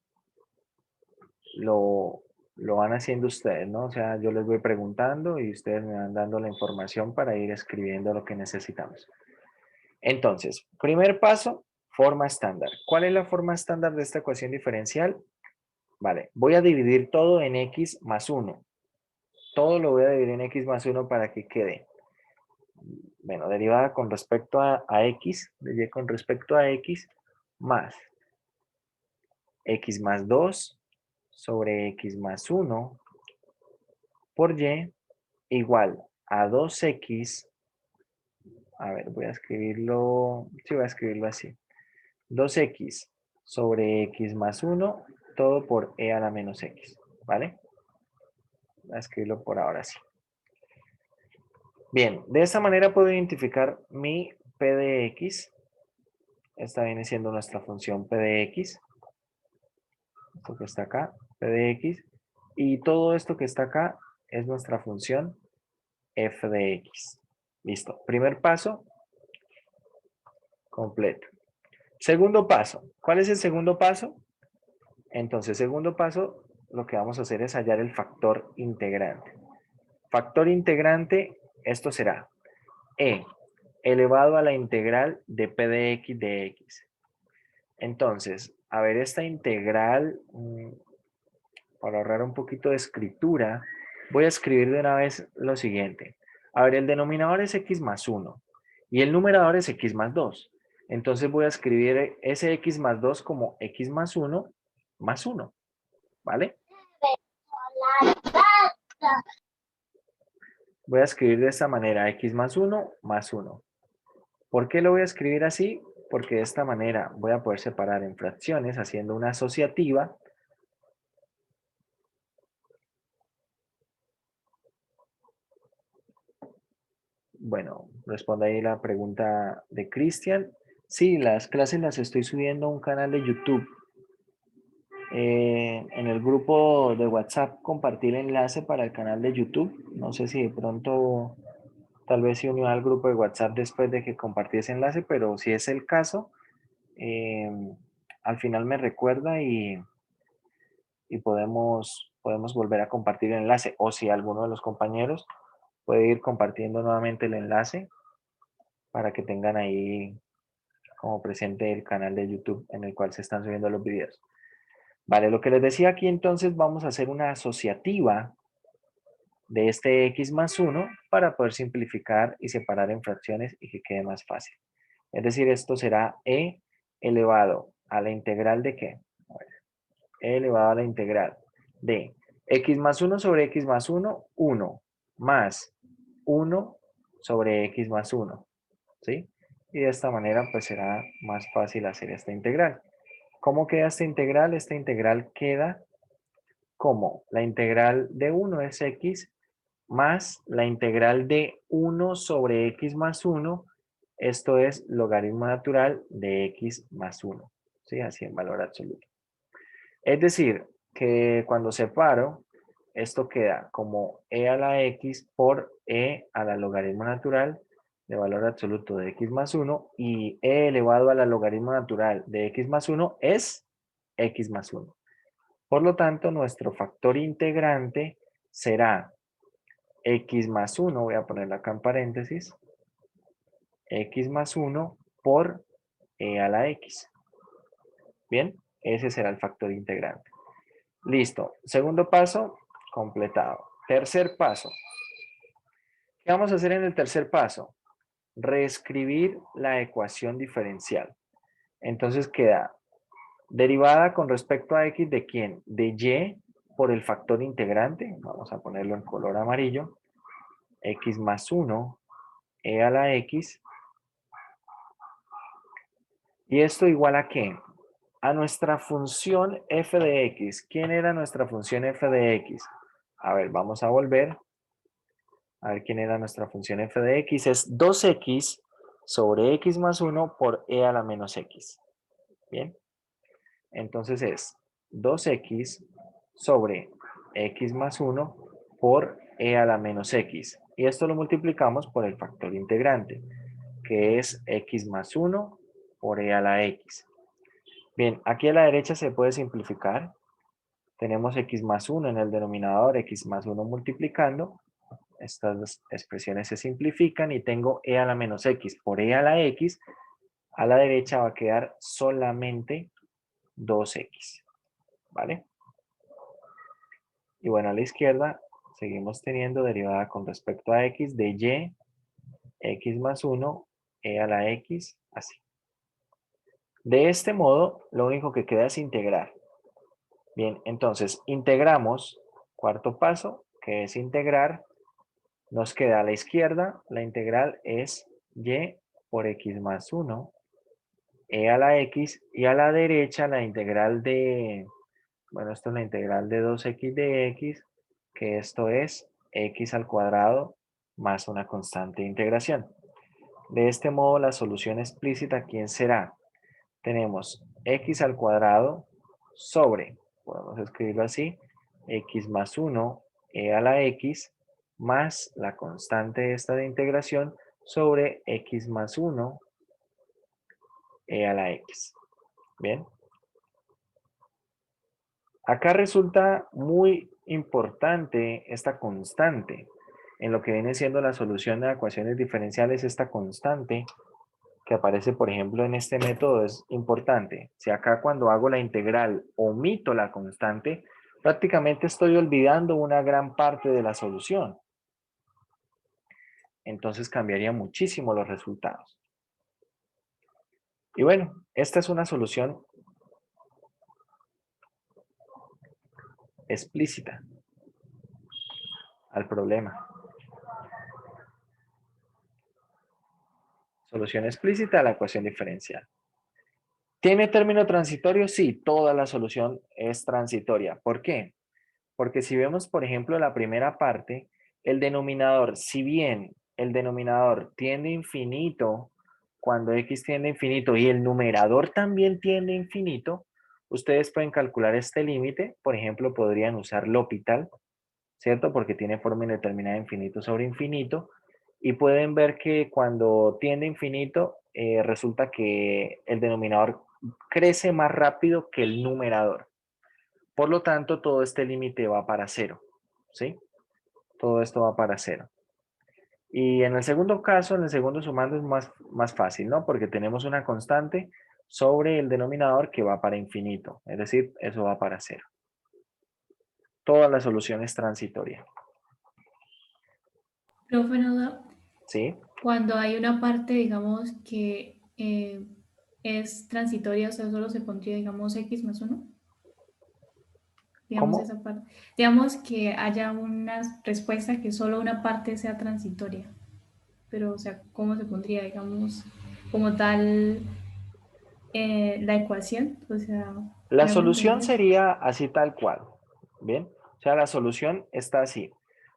lo van haciendo ustedes, ¿no? O sea, yo les voy preguntando y ustedes me van dando la información para ir escribiendo lo que necesitamos. Entonces, primer paso, forma estándar. ¿Cuál es la forma estándar de esta ecuación diferencial? Vale, voy a dividir todo en x más 1. Todo lo voy a dividir en x más 1 para que quede. Bueno, derivada con respecto a x, de y con respecto a x, más x más 2 sobre x más 1 por y igual a 2x, a ver, voy a escribirlo, sí voy a escribirlo así, 2x sobre x más 1, todo por e a la menos x, ¿vale? Voy a escribirlo por ahora sí. Bien, de esta manera puedo identificar mi p de x. Esta viene siendo nuestra función p de x. Esto que está acá, p de x. Y todo esto que está acá es nuestra función f de x. Listo. Primer paso, completo. Segundo paso. ¿Cuál es el segundo paso? Entonces, segundo paso, lo que vamos a hacer es hallar el factor integrante. Factor integrante, esto será e elevado a la integral de p de x. Entonces, a ver, esta integral, para ahorrar un poquito de escritura, voy a escribir de una vez lo siguiente. A ver, el denominador es x más 1 y el numerador es x más 2. Entonces voy a escribir ese x más 2 como x más 1 más 1, ¿vale? Voy a escribir de esta manera, x más 1 más 1. ¿Por qué lo voy a escribir así? Porque de esta manera voy a poder separar en fracciones haciendo una asociativa. Bueno, responde ahí la pregunta de Cristian. Sí, las clases las estoy subiendo a un canal de YouTube. En el grupo de WhatsApp compartí el enlace para el canal de YouTube. No sé si de pronto tal vez se unió al grupo de WhatsApp después de que compartí ese enlace, pero si es el caso, eh, al final me recuerda y podemos volver a compartir el enlace. O si alguno de los compañeros puede ir compartiendo nuevamente el enlace para que tengan ahí como presente el canal de YouTube en el cual se están subiendo los videos. Vale, lo que les decía aquí entonces vamos a hacer una asociativa de este x más 1 para poder simplificar y separar en fracciones y que quede más fácil. Es decir, esto será e elevado a la integral de ¿qué? A ver, e elevado a la integral de x más 1 sobre x más 1, 1, más 1 sobre x más 1, ¿sí? Y de esta manera pues será más fácil hacer esta integral. ¿Cómo queda esta integral? Esta integral queda como la integral de 1 es x más la integral de 1 sobre x más 1, esto es logaritmo natural de x más 1, ¿sí? Así en valor absoluto. Es decir, que cuando separo, esto queda como e a la x por e a la logaritmo natural de valor absoluto de x más 1 y e elevado a la logaritmo natural de x más 1 es x más 1. Por lo tanto, nuestro factor integrante será x más 1, voy a ponerlo acá en paréntesis, x más 1 por e a la x. Bien, ese será el factor integrante. Listo. Segundo paso, completado. Tercer paso. ¿Qué vamos a hacer en el tercer paso? Reescribir la ecuación diferencial. Entonces queda derivada con respecto a x de quién? De y por el factor integrante, vamos a ponerlo en color amarillo, x más 1, e a la x, y esto igual a ¿qué? A nuestra función f de x. ¿Quién era nuestra función f de x? A ver, vamos a volver. A ver quién era nuestra función f de x. Es 2x sobre x más 1 por e a la menos x. Bien. Entonces es 2x sobre x más 1 por e a la menos x. Y esto lo multiplicamos por el factor integrante, que es x más 1 por e a la x. Bien, aquí a la derecha se puede simplificar. Tenemos x más 1 en el denominador, x más 1 multiplicando. Estas expresiones se simplifican y tengo e a la menos x por e a la x. A la derecha va a quedar solamente 2x. ¿Vale? Y bueno, a la izquierda seguimos teniendo derivada con respecto a x de y, x más 1, e a la x, así. De este modo, lo único que queda es integrar. Bien, entonces integramos, cuarto paso, que es integrar. Nos queda a la izquierda, la integral es y por x más 1, e a la x, y a la derecha la integral de, bueno, esto es la integral de 2x de x, que esto es x al cuadrado más una constante de integración. De este modo, la solución explícita, ¿quién será? Tenemos x al cuadrado sobre, podemos escribirlo así, x más 1, e a la x, más la constante esta de integración sobre x más 1, e a la x. Bien. Acá resulta muy importante esta constante. En lo que viene siendo la solución de ecuaciones diferenciales, esta constante que aparece, por ejemplo, en este método es importante. Si acá cuando hago la integral omito la constante, prácticamente estoy olvidando una gran parte de la solución. Entonces cambiaría muchísimo los resultados. Y bueno, esta es una solución explícita al problema. Solución explícita a la ecuación diferencial. ¿Tiene término transitorio? Sí, toda la solución es transitoria. ¿Por qué? Porque si vemos, por ejemplo, la primera parte, el denominador, si bien el denominador tiende a infinito, cuando x tiende a infinito y el numerador también tiende a infinito, ustedes pueden calcular este límite. Por ejemplo, podrían usar L'Hopital, ¿cierto? Porque tiene forma indeterminada de infinito sobre infinito. Y pueden ver que cuando tiende a infinito, resulta que el denominador crece más rápido que el numerador. Por lo tanto, todo este límite va para cero, ¿sí? Todo esto va para cero. Y en el segundo caso, en el segundo sumando es más fácil, ¿no? Porque tenemos una constante sobre el denominador que va para infinito. Es decir, eso va para cero. Toda la solución es transitoria. Profe, ¿no da? ¿Sí? Cuando hay una parte, digamos, que es transitoria, o sea, solo se pondría, digamos, x más 1, digamos, ¿Cómo? esa parte. Digamos que haya una respuesta que solo una parte sea transitoria, pero, o sea, ¿cómo se pondría, digamos, como tal la ecuación? O sea, La ¿me hago solución entender? sería así tal cual. ¿Bien? O sea, la solución está así.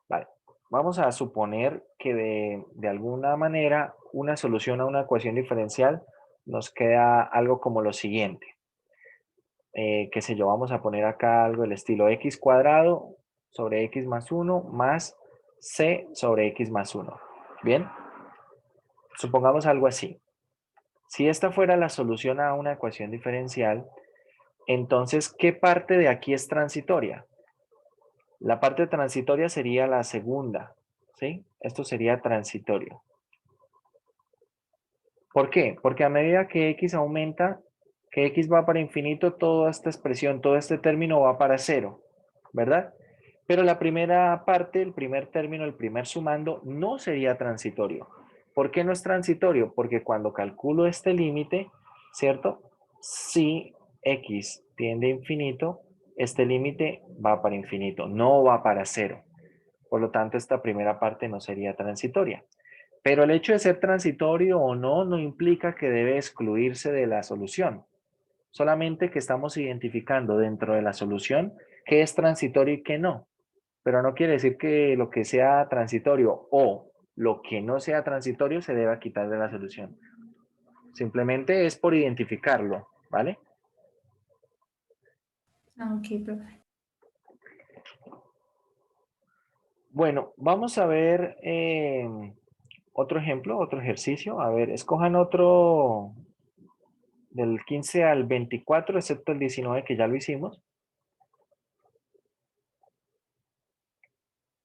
Vale. Vamos a suponer que de alguna manera una solución a una ecuación diferencial nos queda algo como lo siguiente. Qué sé yo, vamos a poner acá algo del estilo x cuadrado sobre x más 1 más c sobre x más 1. ¿Bien? Supongamos algo así. Si esta fuera la solución a una ecuación diferencial, entonces, ¿qué parte de aquí es transitoria? La parte transitoria sería la segunda, ¿sí? Esto sería transitorio. ¿Por qué? Porque a medida que x aumenta, que x va para infinito, toda esta expresión, todo este término va para cero, ¿verdad? Pero la primera parte, el primer término, el primer sumando, no sería transitorio. ¿Por qué no es transitorio? Porque cuando calculo este límite, ¿cierto? Si x tiende a infinito, este límite va para infinito, no va para cero. Por lo tanto, esta primera parte no sería transitoria. Pero el hecho de ser transitorio o no, no implica que debe excluirse de la solución. Solamente que estamos identificando dentro de la solución qué es transitorio y qué no. Pero no quiere decir que lo que sea transitorio o lo que no sea transitorio se deba quitar de la solución. Simplemente es por identificarlo, ¿vale? Ah, ok, profe. Bueno, vamos a ver otro ejemplo, otro ejercicio. A ver, escojan otro del 15 al 24, excepto el 19 que ya lo hicimos.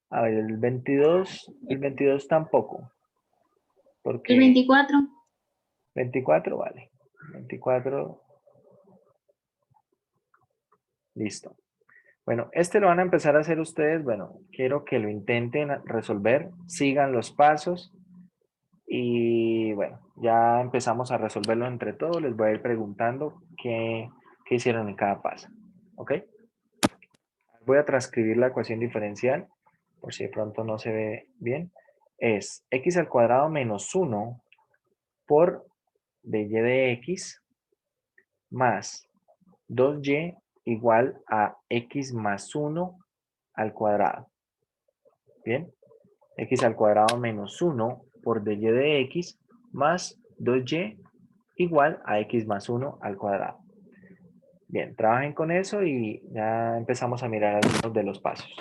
A ver, el 22 tampoco, El porque 24. 24, vale. 24, listo. Bueno, este lo van a empezar a hacer ustedes. Bueno, quiero que lo intenten resolver, sigan los pasos y bueno, ya empezamos a resolverlo entre todos. Les voy a ir preguntando qué hicieron en cada paso. ¿Ok? Voy a transcribir la ecuación diferencial por si de pronto no se ve bien. Es x al cuadrado menos 1 por dy de x más 2y igual a x más 1 al cuadrado. Bien, x al cuadrado menos 1 por dy de x más 2y igual a x más 1 al cuadrado. Bien, trabajen con eso y ya empezamos a mirar algunos de los pasos.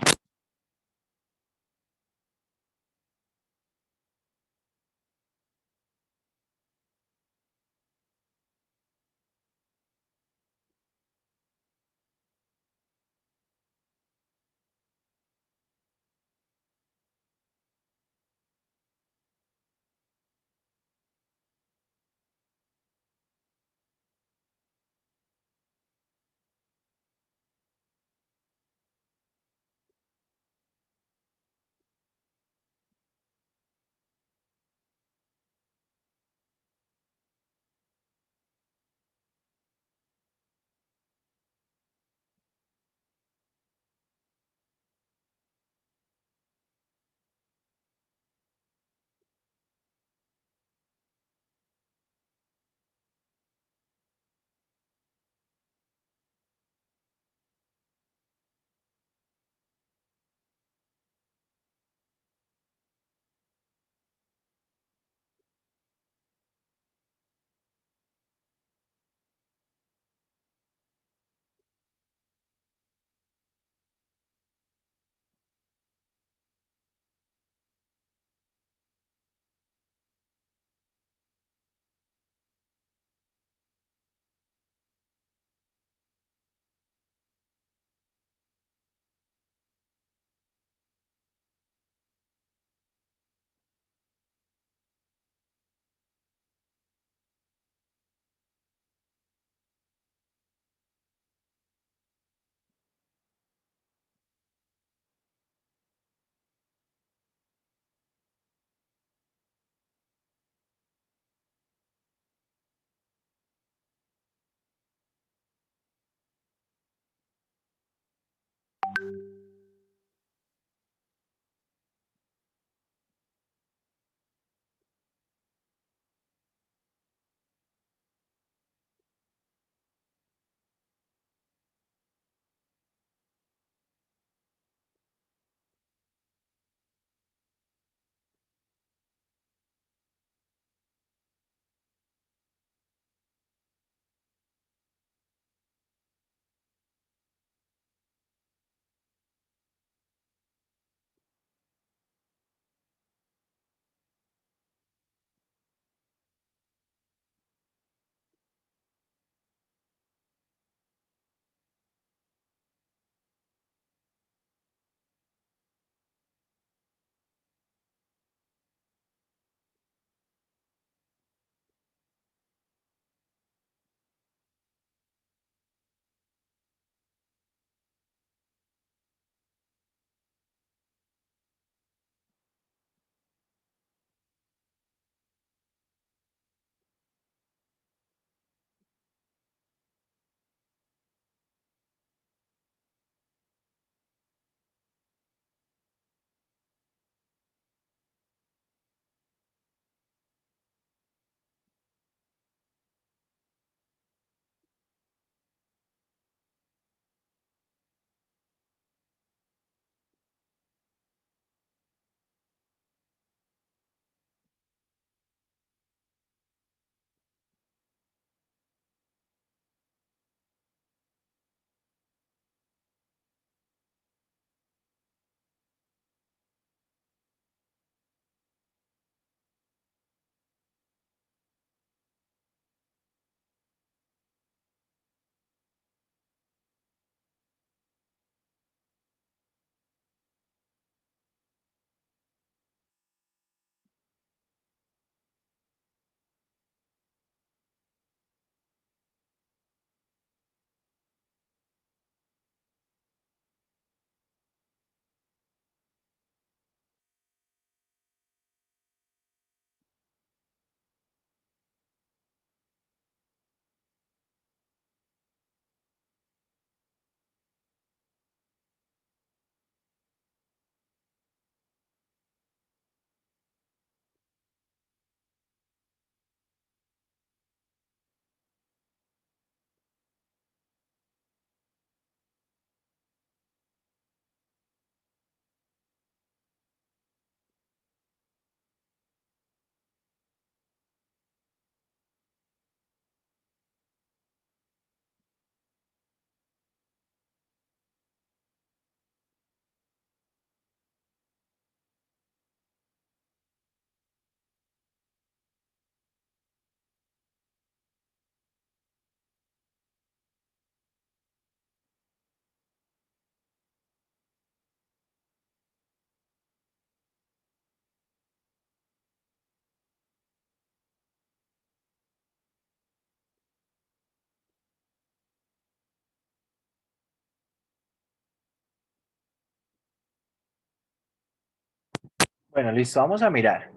Bueno, listo, vamos a mirar.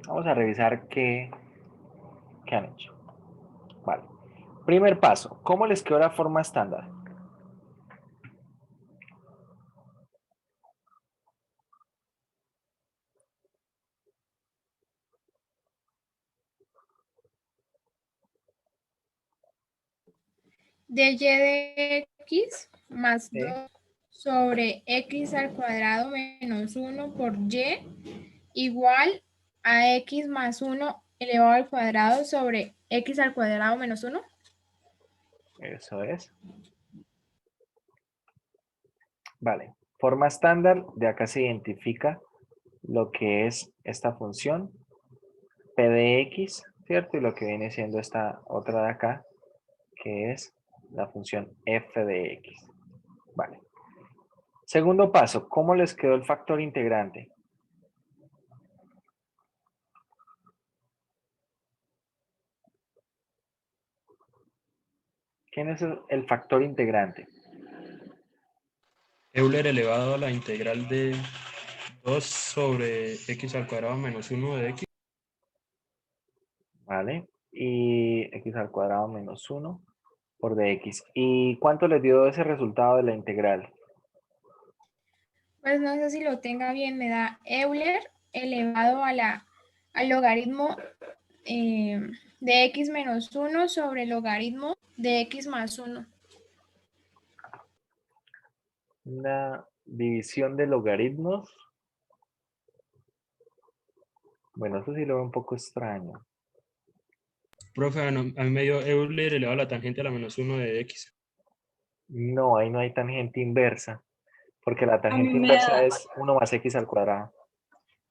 Vamos a revisar qué han hecho. Vale. Primer paso, ¿cómo les quedó la forma estándar? De y de x más Sí, 2 sobre x al cuadrado menos 1 por y igual a x más 1 elevado al cuadrado sobre x al cuadrado menos 1. eso es. Vale. Forma estándar, de acá se identifica lo que es esta función p de x, ¿cierto? Y lo que viene siendo esta otra de acá, que es la función f de x. Vale. Segundo paso, ¿cómo les quedó el factor integrante? ¿Quién es el factor integrante? Euler elevado a la integral de 2 sobre x al cuadrado menos 1 de x. ¿Vale? Y x al cuadrado menos 1 por dx. ¿Y cuánto les dio ese resultado de la integral? Pues no sé si lo tenga bien, me da Euler elevado al logaritmo de x menos 1 sobre el logaritmo de x más 1. Una división de logaritmos. Bueno, eso sí lo veo un poco extraño. Profe, a mí me dio Euler elevado a la tangente a la menos 1 de x. No, ahí no hay tangente inversa, porque la A mí tangente me inversa da, es 1 más x al cuadrado.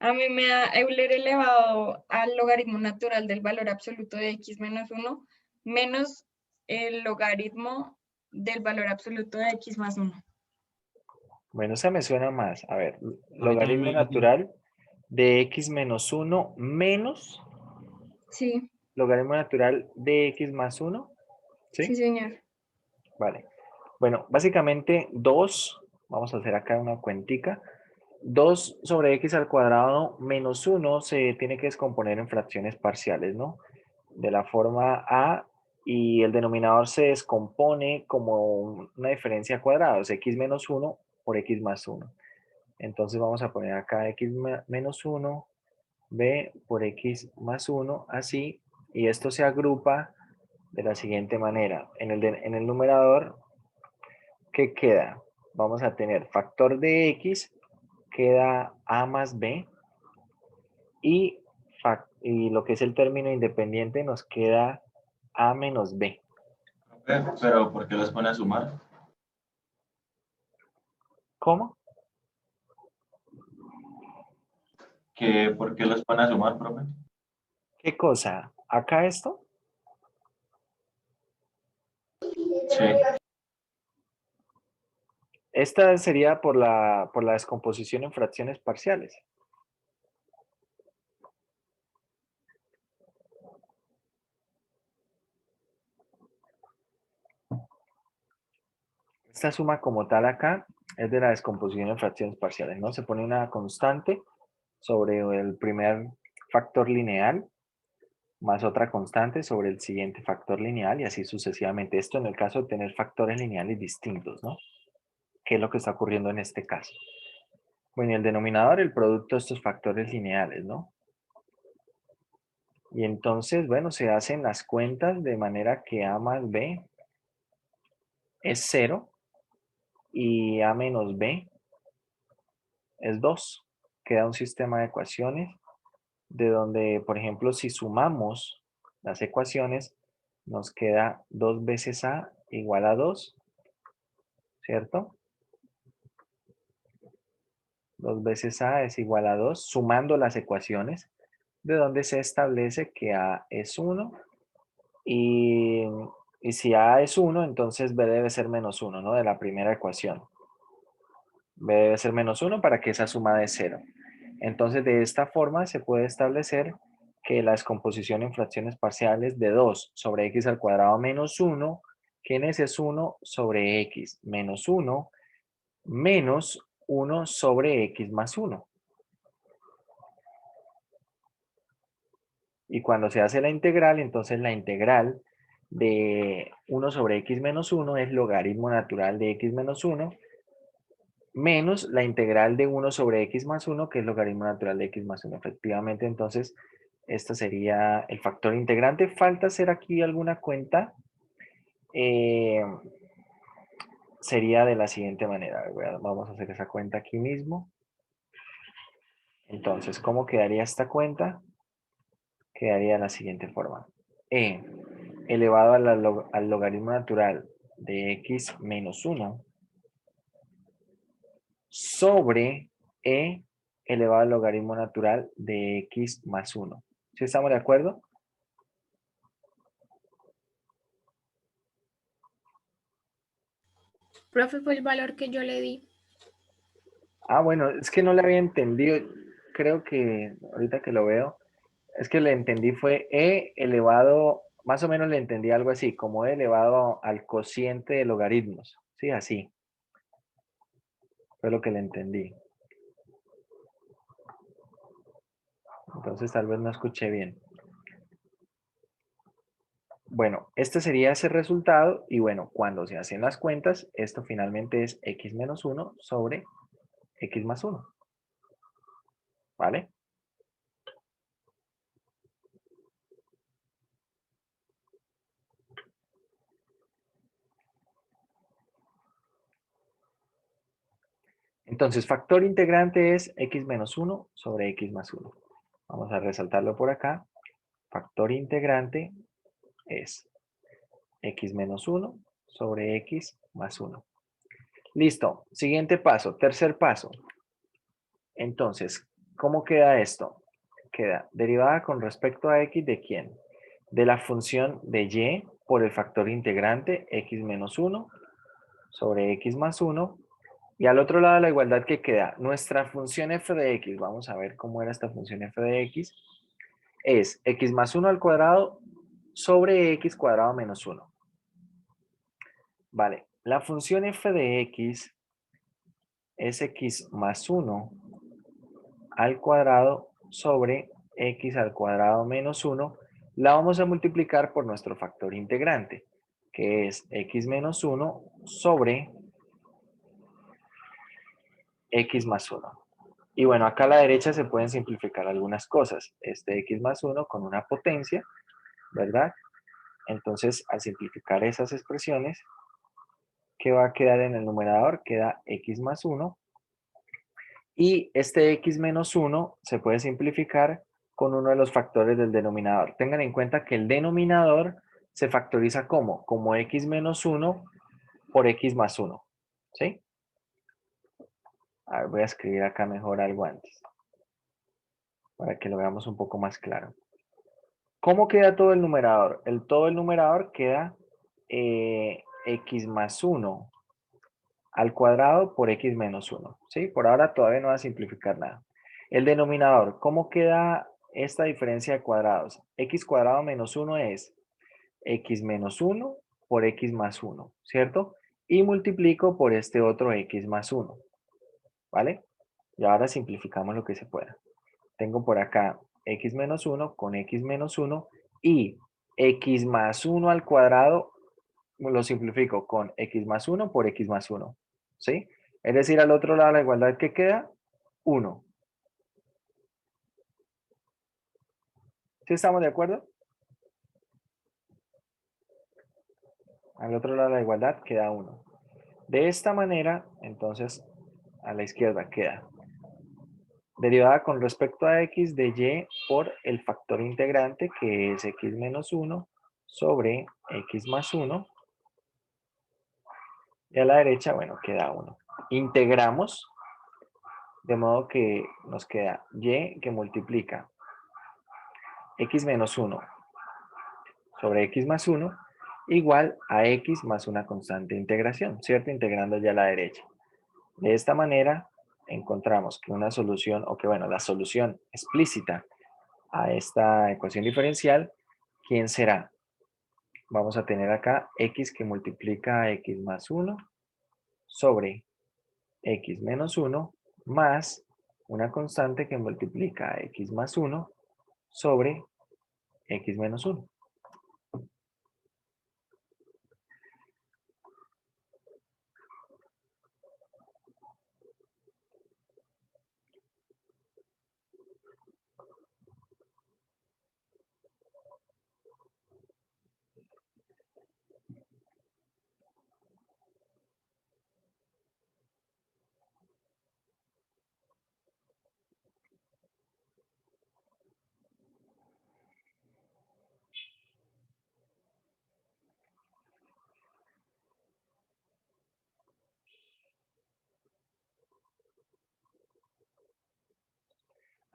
a mí me da Euler elevado al logaritmo natural del valor absoluto de x menos 1 menos el logaritmo del valor absoluto de x más 1. Bueno, esa me suena más. A ver, A mí también logaritmo me dio así. natural de x menos 1 menos Sí, logaritmo natural de x más 1. sí, ¿Sí? señor. Vale. Bueno, básicamente 2, vamos a hacer acá una cuentica. 2 sobre x al cuadrado menos 1 se tiene que descomponer en fracciones parciales, ¿no? De la forma A, y el denominador se descompone como una diferencia cuadrada, o sea, x menos 1 por x más 1. Entonces vamos a poner acá x menos 1, b por x más 1, así, y esto se agrupa de la siguiente manera. En el numerador, ¿qué queda? Vamos a tener factor de x, queda a más b, y, y lo que es el término independiente nos queda a menos b. Pero ¿por qué los pone a sumar? ¿Cómo? ¿Por qué los pone a sumar, profe? ¿Qué cosa? ¿Acá esto? Sí. Esta sería por la descomposición en fracciones parciales. Esta suma como tal acá es de la descomposición en fracciones parciales, ¿no? Se pone una constante sobre el primer factor lineal más otra constante sobre el siguiente factor lineal y así sucesivamente. Esto en el caso de tener factores lineales distintos, ¿no? ¿Qué es lo que está ocurriendo en este caso? Bueno, y el denominador, el producto de estos factores lineales, ¿no? Y entonces, bueno, se hacen las cuentas de manera que a más b es 0 y a menos b es 2. Queda un sistema de ecuaciones de donde, por ejemplo, si sumamos las ecuaciones, nos queda 2 veces a igual a 2, ¿cierto? 2 veces a es igual a 2, sumando las ecuaciones, de donde se establece que a es 1 y, y si a es 1, entonces b debe ser menos 1, ¿no? De la primera ecuación. B debe ser menos 1 para que esa suma de 0. Entonces, de esta forma se puede establecer que la descomposición en fracciones parciales de 2 sobre x al cuadrado menos 1, que en ese es 1 sobre x menos 1 menos 1 sobre x más 1. Y cuando se hace la integral, entonces la integral de 1 sobre x menos 1 es logaritmo natural de x menos 1 menos la integral de 1 sobre x más 1, que es logaritmo natural de x más 1. Efectivamente, entonces, este sería el factor integrante. Falta hacer aquí alguna cuenta. Sería de la siguiente manera. Vamos a hacer esa cuenta aquí mismo. Entonces, ¿cómo quedaría esta cuenta? Quedaría de la siguiente forma. E elevado al logaritmo natural de x menos 1 sobre e elevado al logaritmo natural de x más 1. ¿Sí estamos de acuerdo? Profe, fue el valor que yo le di. Ah, bueno, es que no le había entendido. Creo que ahorita que lo veo, es que le entendí fue e elevado, más o menos le entendí algo así, como e elevado al cociente de logaritmos. Sí, así. Fue lo que le entendí. Entonces tal vez no escuché bien. Bueno, este sería ese resultado y bueno, cuando se hacen las cuentas, esto finalmente es x menos 1 sobre x más 1. ¿Vale? Entonces, factor integrante es x menos 1 sobre x más 1. Vamos a resaltarlo por acá. Factor integrante es x menos 1 sobre x más 1. Listo. Siguiente paso, tercer paso. Entonces, ¿cómo queda esto? Queda derivada con respecto a x de quién? De la función de y por el factor integrante x menos 1 sobre x más 1. Y al otro lado de la igualdad que queda, nuestra función f de x, vamos a ver cómo era esta función f de x, es x más 1 al cuadrado sobre x cuadrado menos 1. Vale, la función f de x es x más 1 al cuadrado sobre x al cuadrado menos 1. La vamos a multiplicar por nuestro factor integrante, que es x menos 1 sobre x más 1. Y bueno, acá a la derecha se pueden simplificar algunas cosas. Este x más 1 con una potencia, ¿verdad? Entonces, al simplificar esas expresiones, ¿qué va a quedar en el numerador? Queda x más 1. Y este x menos 1 se puede simplificar con uno de los factores del denominador. Tengan en cuenta que el denominador se factoriza ¿cómo? Como x menos 1 por x más 1. ¿Sí? A ver, voy a escribir acá mejor algo antes, para que lo veamos un poco más claro. ¿Cómo queda todo el numerador? Todo el numerador queda x más 1 al cuadrado por x menos 1. ¿Sí? Por ahora todavía no va a simplificar nada. El denominador, ¿cómo queda esta diferencia de cuadrados? X cuadrado menos 1 es x menos 1 por x más 1, ¿cierto? Y multiplico por este otro x más 1, ¿vale? Y ahora simplificamos lo que se pueda. Tengo por acá x menos 1 con x menos 1 y x más 1 al cuadrado lo simplifico con x más 1 por x más 1, ¿sí? Es decir, al otro lado la igualdad que queda, 1. ¿Sí estamos de acuerdo? Al otro lado la igualdad queda 1. De esta manera, entonces, a la izquierda queda derivada con respecto a x de y por el factor integrante que es x menos 1 sobre x más 1. Y a la derecha, bueno, queda 1. Integramos, de modo que nos queda y que multiplica x menos 1 sobre x más 1 igual a x más una constante de integración, ¿cierto? Integrando ya a la derecha. De esta manera encontramos que una solución, o que bueno, la solución explícita a esta ecuación diferencial, ¿quién será? Vamos a tener acá x que multiplica a x más 1 sobre x menos 1 más una constante que multiplica a x más 1 sobre x menos 1.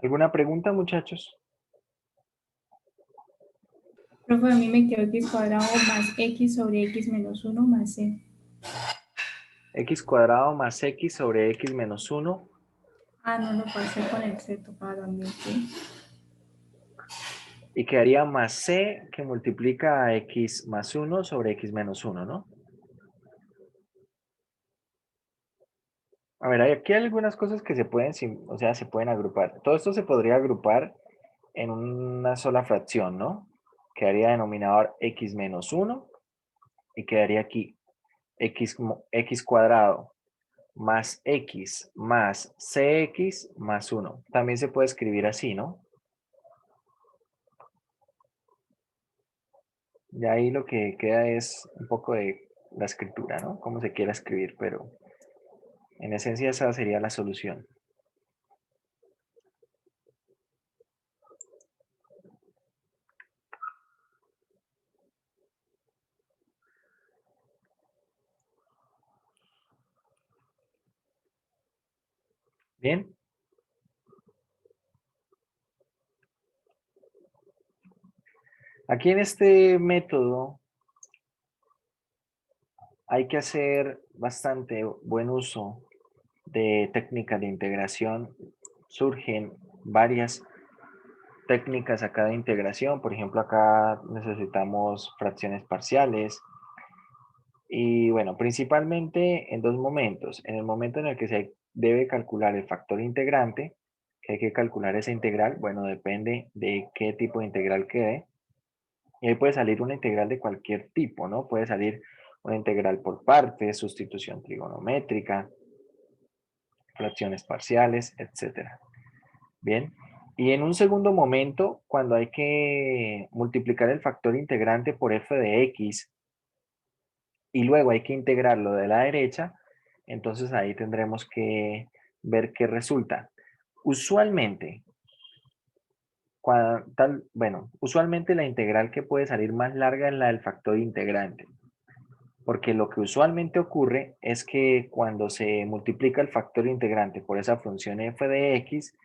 ¿Alguna pregunta, muchachos? Profe, a mí me quedó x cuadrado más x sobre x menos 1 más c. X cuadrado más x sobre x menos 1. Ah, no lo pasé con el c, tocaba también, sí. Y quedaría más c que multiplica a x más 1 sobre x menos 1, ¿no? A ver, aquí hay algunas cosas que se pueden, o sea, se pueden agrupar. Todo esto se podría agrupar en una sola fracción, ¿no? Quedaría denominador x menos 1 y quedaría aquí x cuadrado más x más cx más 1. También se puede escribir así, ¿no? Y ahí lo que queda es un poco de la escritura, ¿no? Cómo se quiera escribir, pero en esencia esa sería la solución. Bien. Aquí en este método hay que hacer bastante buen uso de técnicas de integración. Surgen varias técnicas acá de integración. Por ejemplo, acá necesitamos fracciones parciales. Y bueno, principalmente en dos momentos. En el momento en el que se debe calcular el factor integrante, que hay que calcular esa integral, bueno, depende de qué tipo de integral quede. Y ahí puede salir una integral de cualquier tipo, ¿no? Puede salir una integral por partes, sustitución trigonométrica, fracciones parciales, etcétera. Bien. Y en un segundo momento, cuando hay que multiplicar el factor integrante por f de x y luego hay que integrarlo de la derecha, entonces ahí tendremos que ver qué resulta. Usualmente, usualmente la integral que puede salir más larga es la del factor integrante. Porque lo que usualmente ocurre es que cuando se multiplica el factor integrante por esa función f de x,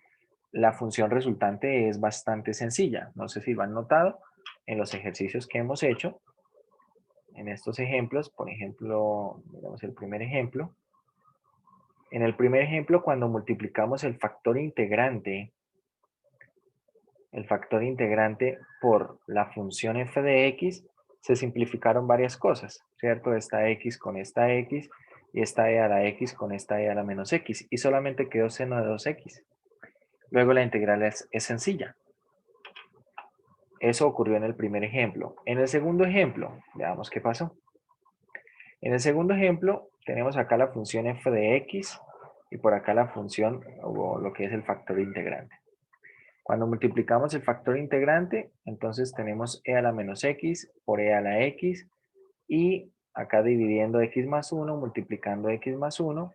la función resultante es bastante sencilla. No sé si lo han notado en los ejercicios que hemos hecho. En estos ejemplos, por ejemplo, miramos el primer ejemplo. En el primer ejemplo, cuando multiplicamos el factor integrante por la función f de x, se simplificaron varias cosas, ¿cierto? Esta x con esta x y esta e a la x con esta e a la menos x, y solamente quedó seno de 2x. Luego la integral es sencilla. Eso ocurrió en el primer ejemplo. En el segundo ejemplo, veamos qué pasó. En el segundo ejemplo, tenemos acá la función f de x y por acá la función o lo que es el factor integrante. Cuando multiplicamos el factor integrante, entonces tenemos e a la menos x por e a la x y acá dividiendo x más 1, multiplicando x más 1,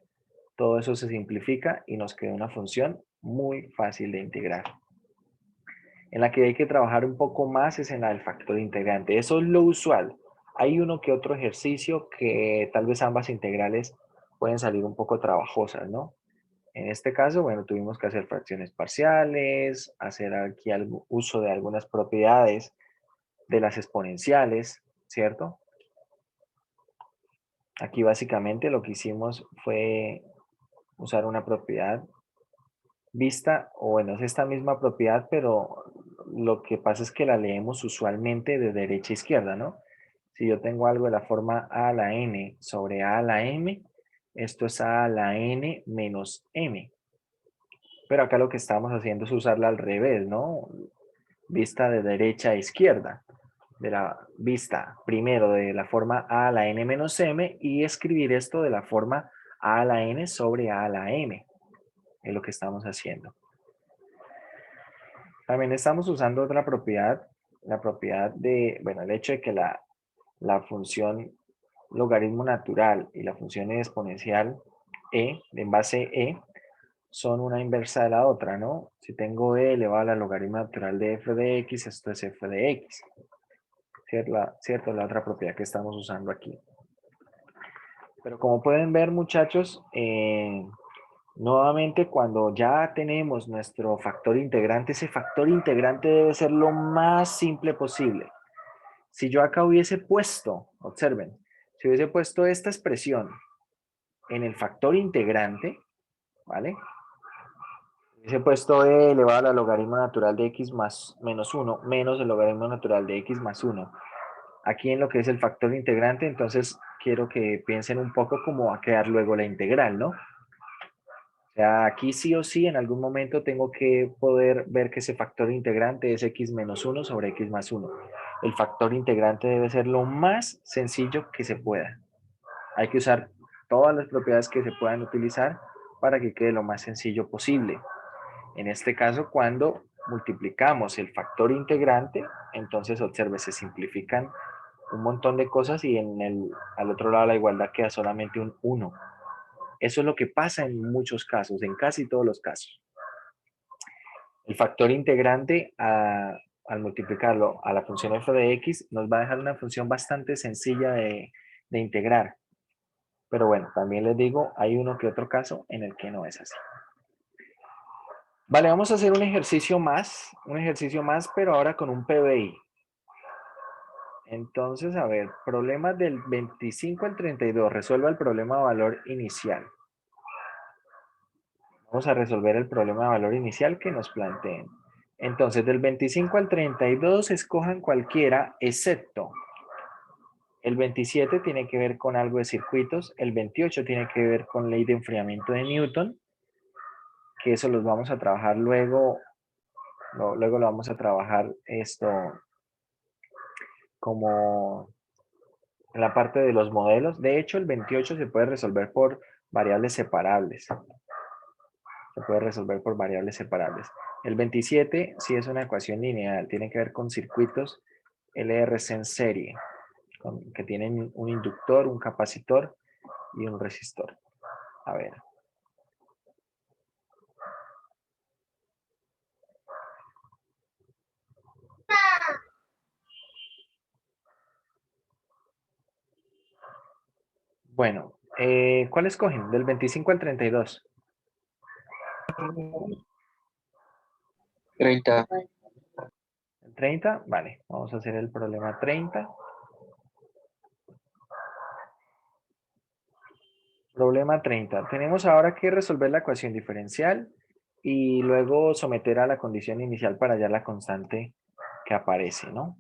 todo eso se simplifica y nos queda una función muy fácil de integrar. En la que hay que trabajar un poco más es en la del factor integrante. Eso es lo usual. Hay uno que otro ejercicio que tal vez ambas integrales pueden salir un poco trabajosas, ¿no? En este caso, bueno, tuvimos que hacer fracciones parciales, hacer aquí uso de algunas propiedades de las exponenciales, ¿cierto? Aquí básicamente lo que hicimos fue usar una propiedad vista, o bueno, es esta misma propiedad, pero lo que pasa es que la leemos usualmente de derecha a izquierda, ¿no? Si yo tengo algo de la forma a a la n sobre a a la m, esto es a a la n menos m. Pero acá lo que estamos haciendo es usarla al revés, ¿no? vista de derecha a izquierda, de la vista primero de la forma a a la n menos m y escribir esto de la forma a la n sobre a la m. Es lo que estamos haciendo. También estamos usando otra propiedad, la propiedad de, bueno, el hecho de que la función logaritmo natural y la función exponencial e, en base e, son una inversa de la otra, ¿no? Si tengo e elevado a la logaritmo natural de f de x, esto es f de x. ¿Cierto? La otra propiedad que estamos usando aquí. Pero como pueden ver, muchachos, nuevamente cuando ya tenemos nuestro factor integrante, ese factor integrante debe ser lo más simple posible. Si yo acá hubiese puesto, observen, si hubiese puesto esta expresión en el factor integrante, ¿vale? Hubiese puesto e elevado a la logaritmo natural de x más menos 1 menos el logaritmo natural de x más 1. Aquí en lo que es el factor integrante, entonces quiero que piensen un poco cómo va a quedar luego la integral, ¿no? O sea, aquí sí o sí en algún momento tengo que poder ver que ese factor integrante es x menos 1 sobre x más 1. El factor integrante debe ser lo más sencillo que se pueda. Hay que usar todas las propiedades que se puedan utilizar para que quede lo más sencillo posible. En este caso, cuando multiplicamos el factor integrante, entonces observe, se simplifican un montón de cosas y al otro lado la igualdad queda solamente un 1. Eso es lo que pasa en muchos casos, en casi todos los casos. El factor integrante, al multiplicarlo a la función f de x, nos va a dejar una función bastante sencilla de integrar. Pero bueno, también les digo, hay uno que otro caso en el que no es así. Vale, vamos a hacer un ejercicio más, pero ahora con un PBI. Entonces, a ver, problemas del 25 al 32. Resuelva el problema de valor inicial. Vamos a resolver el problema de valor inicial que nos planteen. Entonces, del 25 al 32, escojan cualquiera, excepto el 27 tiene que ver con algo de circuitos, el 28 tiene que ver con ley de enfriamiento de Newton, que eso los vamos a trabajar luego, luego lo vamos a trabajar esto como en la parte de los modelos. De hecho, el 28 se puede resolver por variables separables. Se puede resolver por variables separables. El 27 sí es una ecuación lineal, tiene que ver con circuitos LRC en serie, que tienen un inductor, un capacitor y un resistor. A ver. Bueno, ¿cuál escogen? Del 25 al 32. 30. ¿El 30? Vale, vamos a hacer el problema 30. Problema 30. Tenemos ahora que resolver la ecuación diferencial y luego someter a la condición inicial para hallar la constante que aparece, ¿no?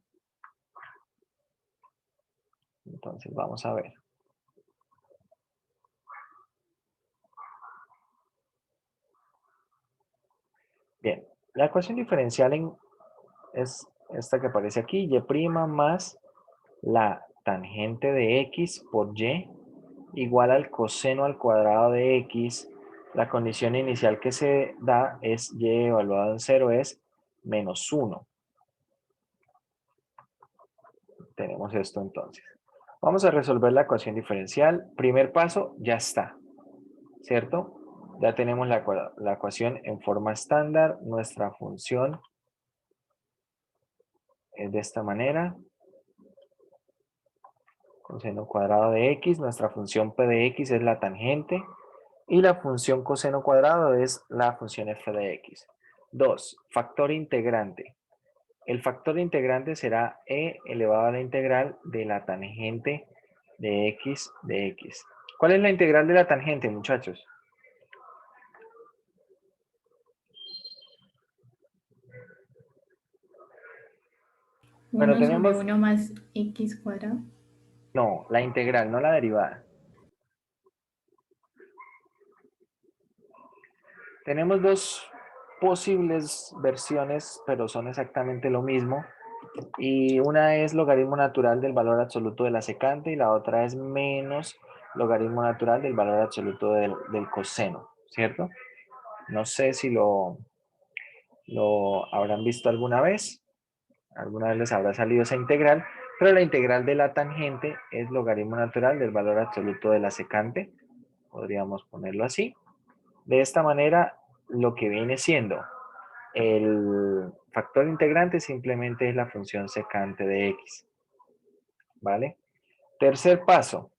Entonces vamos a ver. Bien, la ecuación diferencial es esta que aparece aquí, y' más la tangente de x por y igual al coseno al cuadrado de x. La condición inicial que se da es y evaluado en 0 es menos 1. Tenemos esto entonces. Vamos a resolver la ecuación diferencial. Primer paso, ya está, ¿cierto? Ya tenemos la ecuación en forma estándar. Nuestra función es de esta manera. Coseno cuadrado de x. Nuestra función p de x es la tangente. Y la función coseno cuadrado es la función f de x. 2. Factor integrante. El factor integrante será e elevado a la integral de la tangente de x de x. ¿Cuál es la integral de la tangente, muchachos? Bueno, 1 sobre tenemos... 1 más x cuadrado. No, la integral, no la derivada. Tenemos posibles versiones, pero son exactamente lo mismo. Y una es logaritmo natural del valor absoluto de la secante y la otra es menos logaritmo natural del valor absoluto del coseno, ¿cierto? No sé si lo habrán visto alguna vez les habrá salido esa integral, pero la integral de la tangente es logaritmo natural del valor absoluto de la secante, podríamos ponerlo así. De esta manera, lo que viene siendo el factor integrante simplemente es la función secante de x, ¿vale? Tercer paso,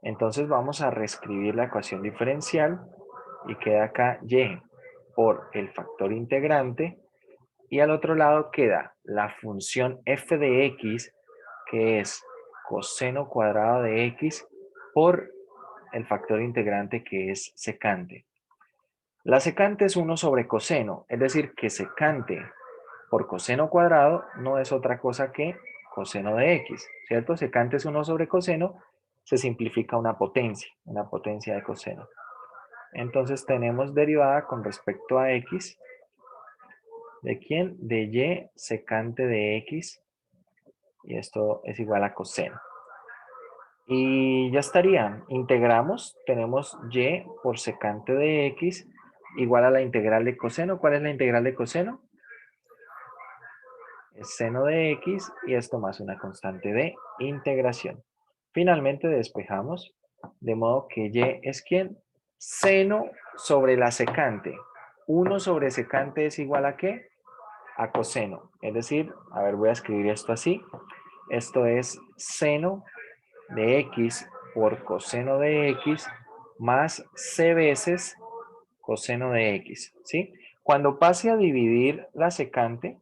entonces vamos a reescribir la ecuación diferencial y queda acá y por el factor integrante y al otro lado queda la función f de x que es coseno cuadrado de x por el factor integrante que es secante. La secante es 1 sobre coseno, es decir, que secante por coseno cuadrado no es otra cosa que coseno de x, ¿cierto? Secante es 1 sobre coseno, se simplifica una potencia de coseno. Entonces tenemos derivada con respecto a x, ¿de quién? De y secante de x, y esto es igual a coseno. Y ya estarían, integramos, tenemos y por secante de x igual a la integral de coseno. ¿Cuál es la integral de coseno? Es seno de x y esto más una constante de integración. Finalmente despejamos, de modo que y es ¿quién? Seno sobre la secante. 1 sobre secante es igual a ¿qué? A coseno. Es decir, a ver, voy a escribir esto así. Esto es seno de x por coseno de x más c veces coseno de x, ¿sí? Cuando pase a dividir la secante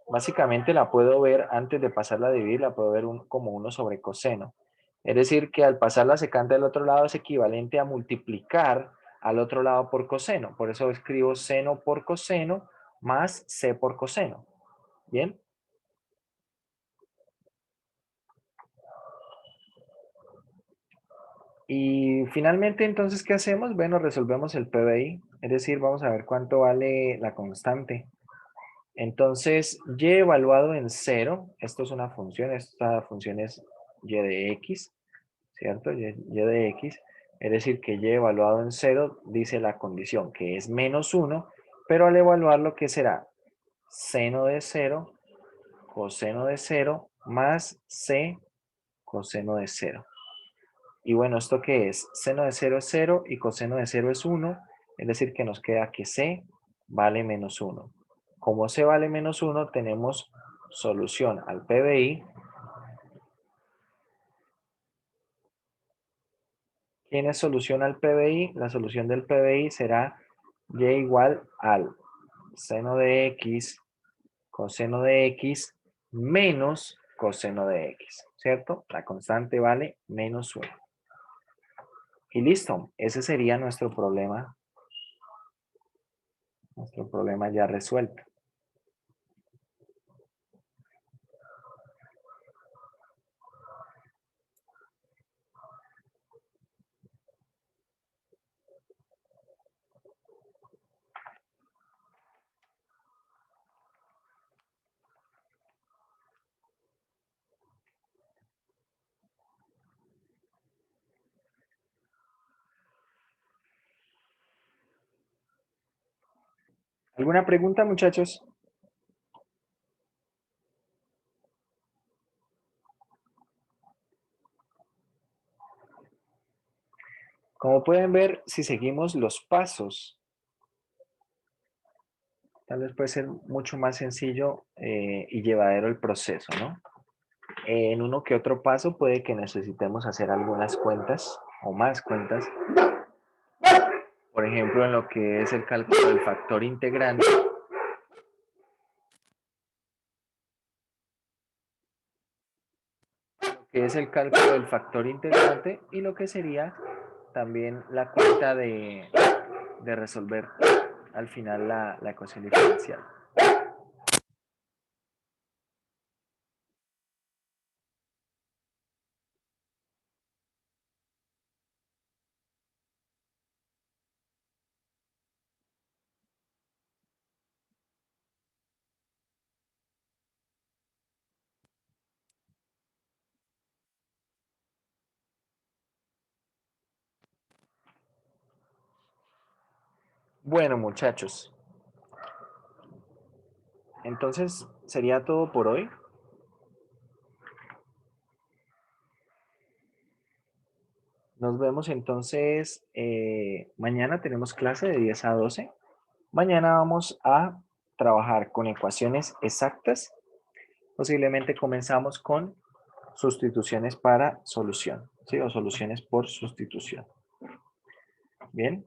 básicamente la puedo ver, antes de pasarla a dividir, la puedo ver como 1 sobre coseno. Es decir, que al pasar la secante al otro lado es equivalente a multiplicar al otro lado por coseno. Por eso escribo seno por coseno más c por coseno. ¿Bien? Y finalmente, entonces, ¿qué hacemos? Bueno, resolvemos el PBI, es decir, vamos a ver cuánto vale la constante. Entonces, y evaluado en 0, esto es una función, esta función es y de x, ¿cierto? Y de x, es decir, que y evaluado en 0 dice la condición que es menos 1, pero al evaluarlo, ¿qué será? Seno de 0, coseno de 0, más c coseno de 0. Y bueno, ¿esto qué es? Seno de 0 es 0 y coseno de 0 es 1. Es decir, que nos queda que c vale menos 1. Como c vale menos 1, tenemos solución al PBI. ¿Quién es solución al PBI? La solución del PBI será y igual al seno de x, coseno de x, menos coseno de x, ¿cierto? La constante vale menos 1. Y listo, ese sería nuestro problema ya resuelto. ¿Alguna pregunta, muchachos? Como pueden ver, si seguimos los pasos, tal vez puede ser mucho más sencillo y llevadero el proceso, ¿no? En uno que otro paso puede que necesitemos hacer algunas cuentas o más cuentas. Por ejemplo, en lo que es el cálculo del factor integrante. Lo que es el cálculo del factor integrante y lo que sería también la cuenta de resolver al final la ecuación diferencial. Bueno, muchachos. Entonces, sería todo por hoy. Nos vemos entonces, mañana tenemos clase de 10 a 12. Mañana vamos a trabajar con ecuaciones exactas. Posiblemente comenzamos con sustituciones para solución, ¿sí? O soluciones por sustitución. Bien.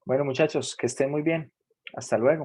Bueno, muchachos, que estén muy bien. Hasta luego.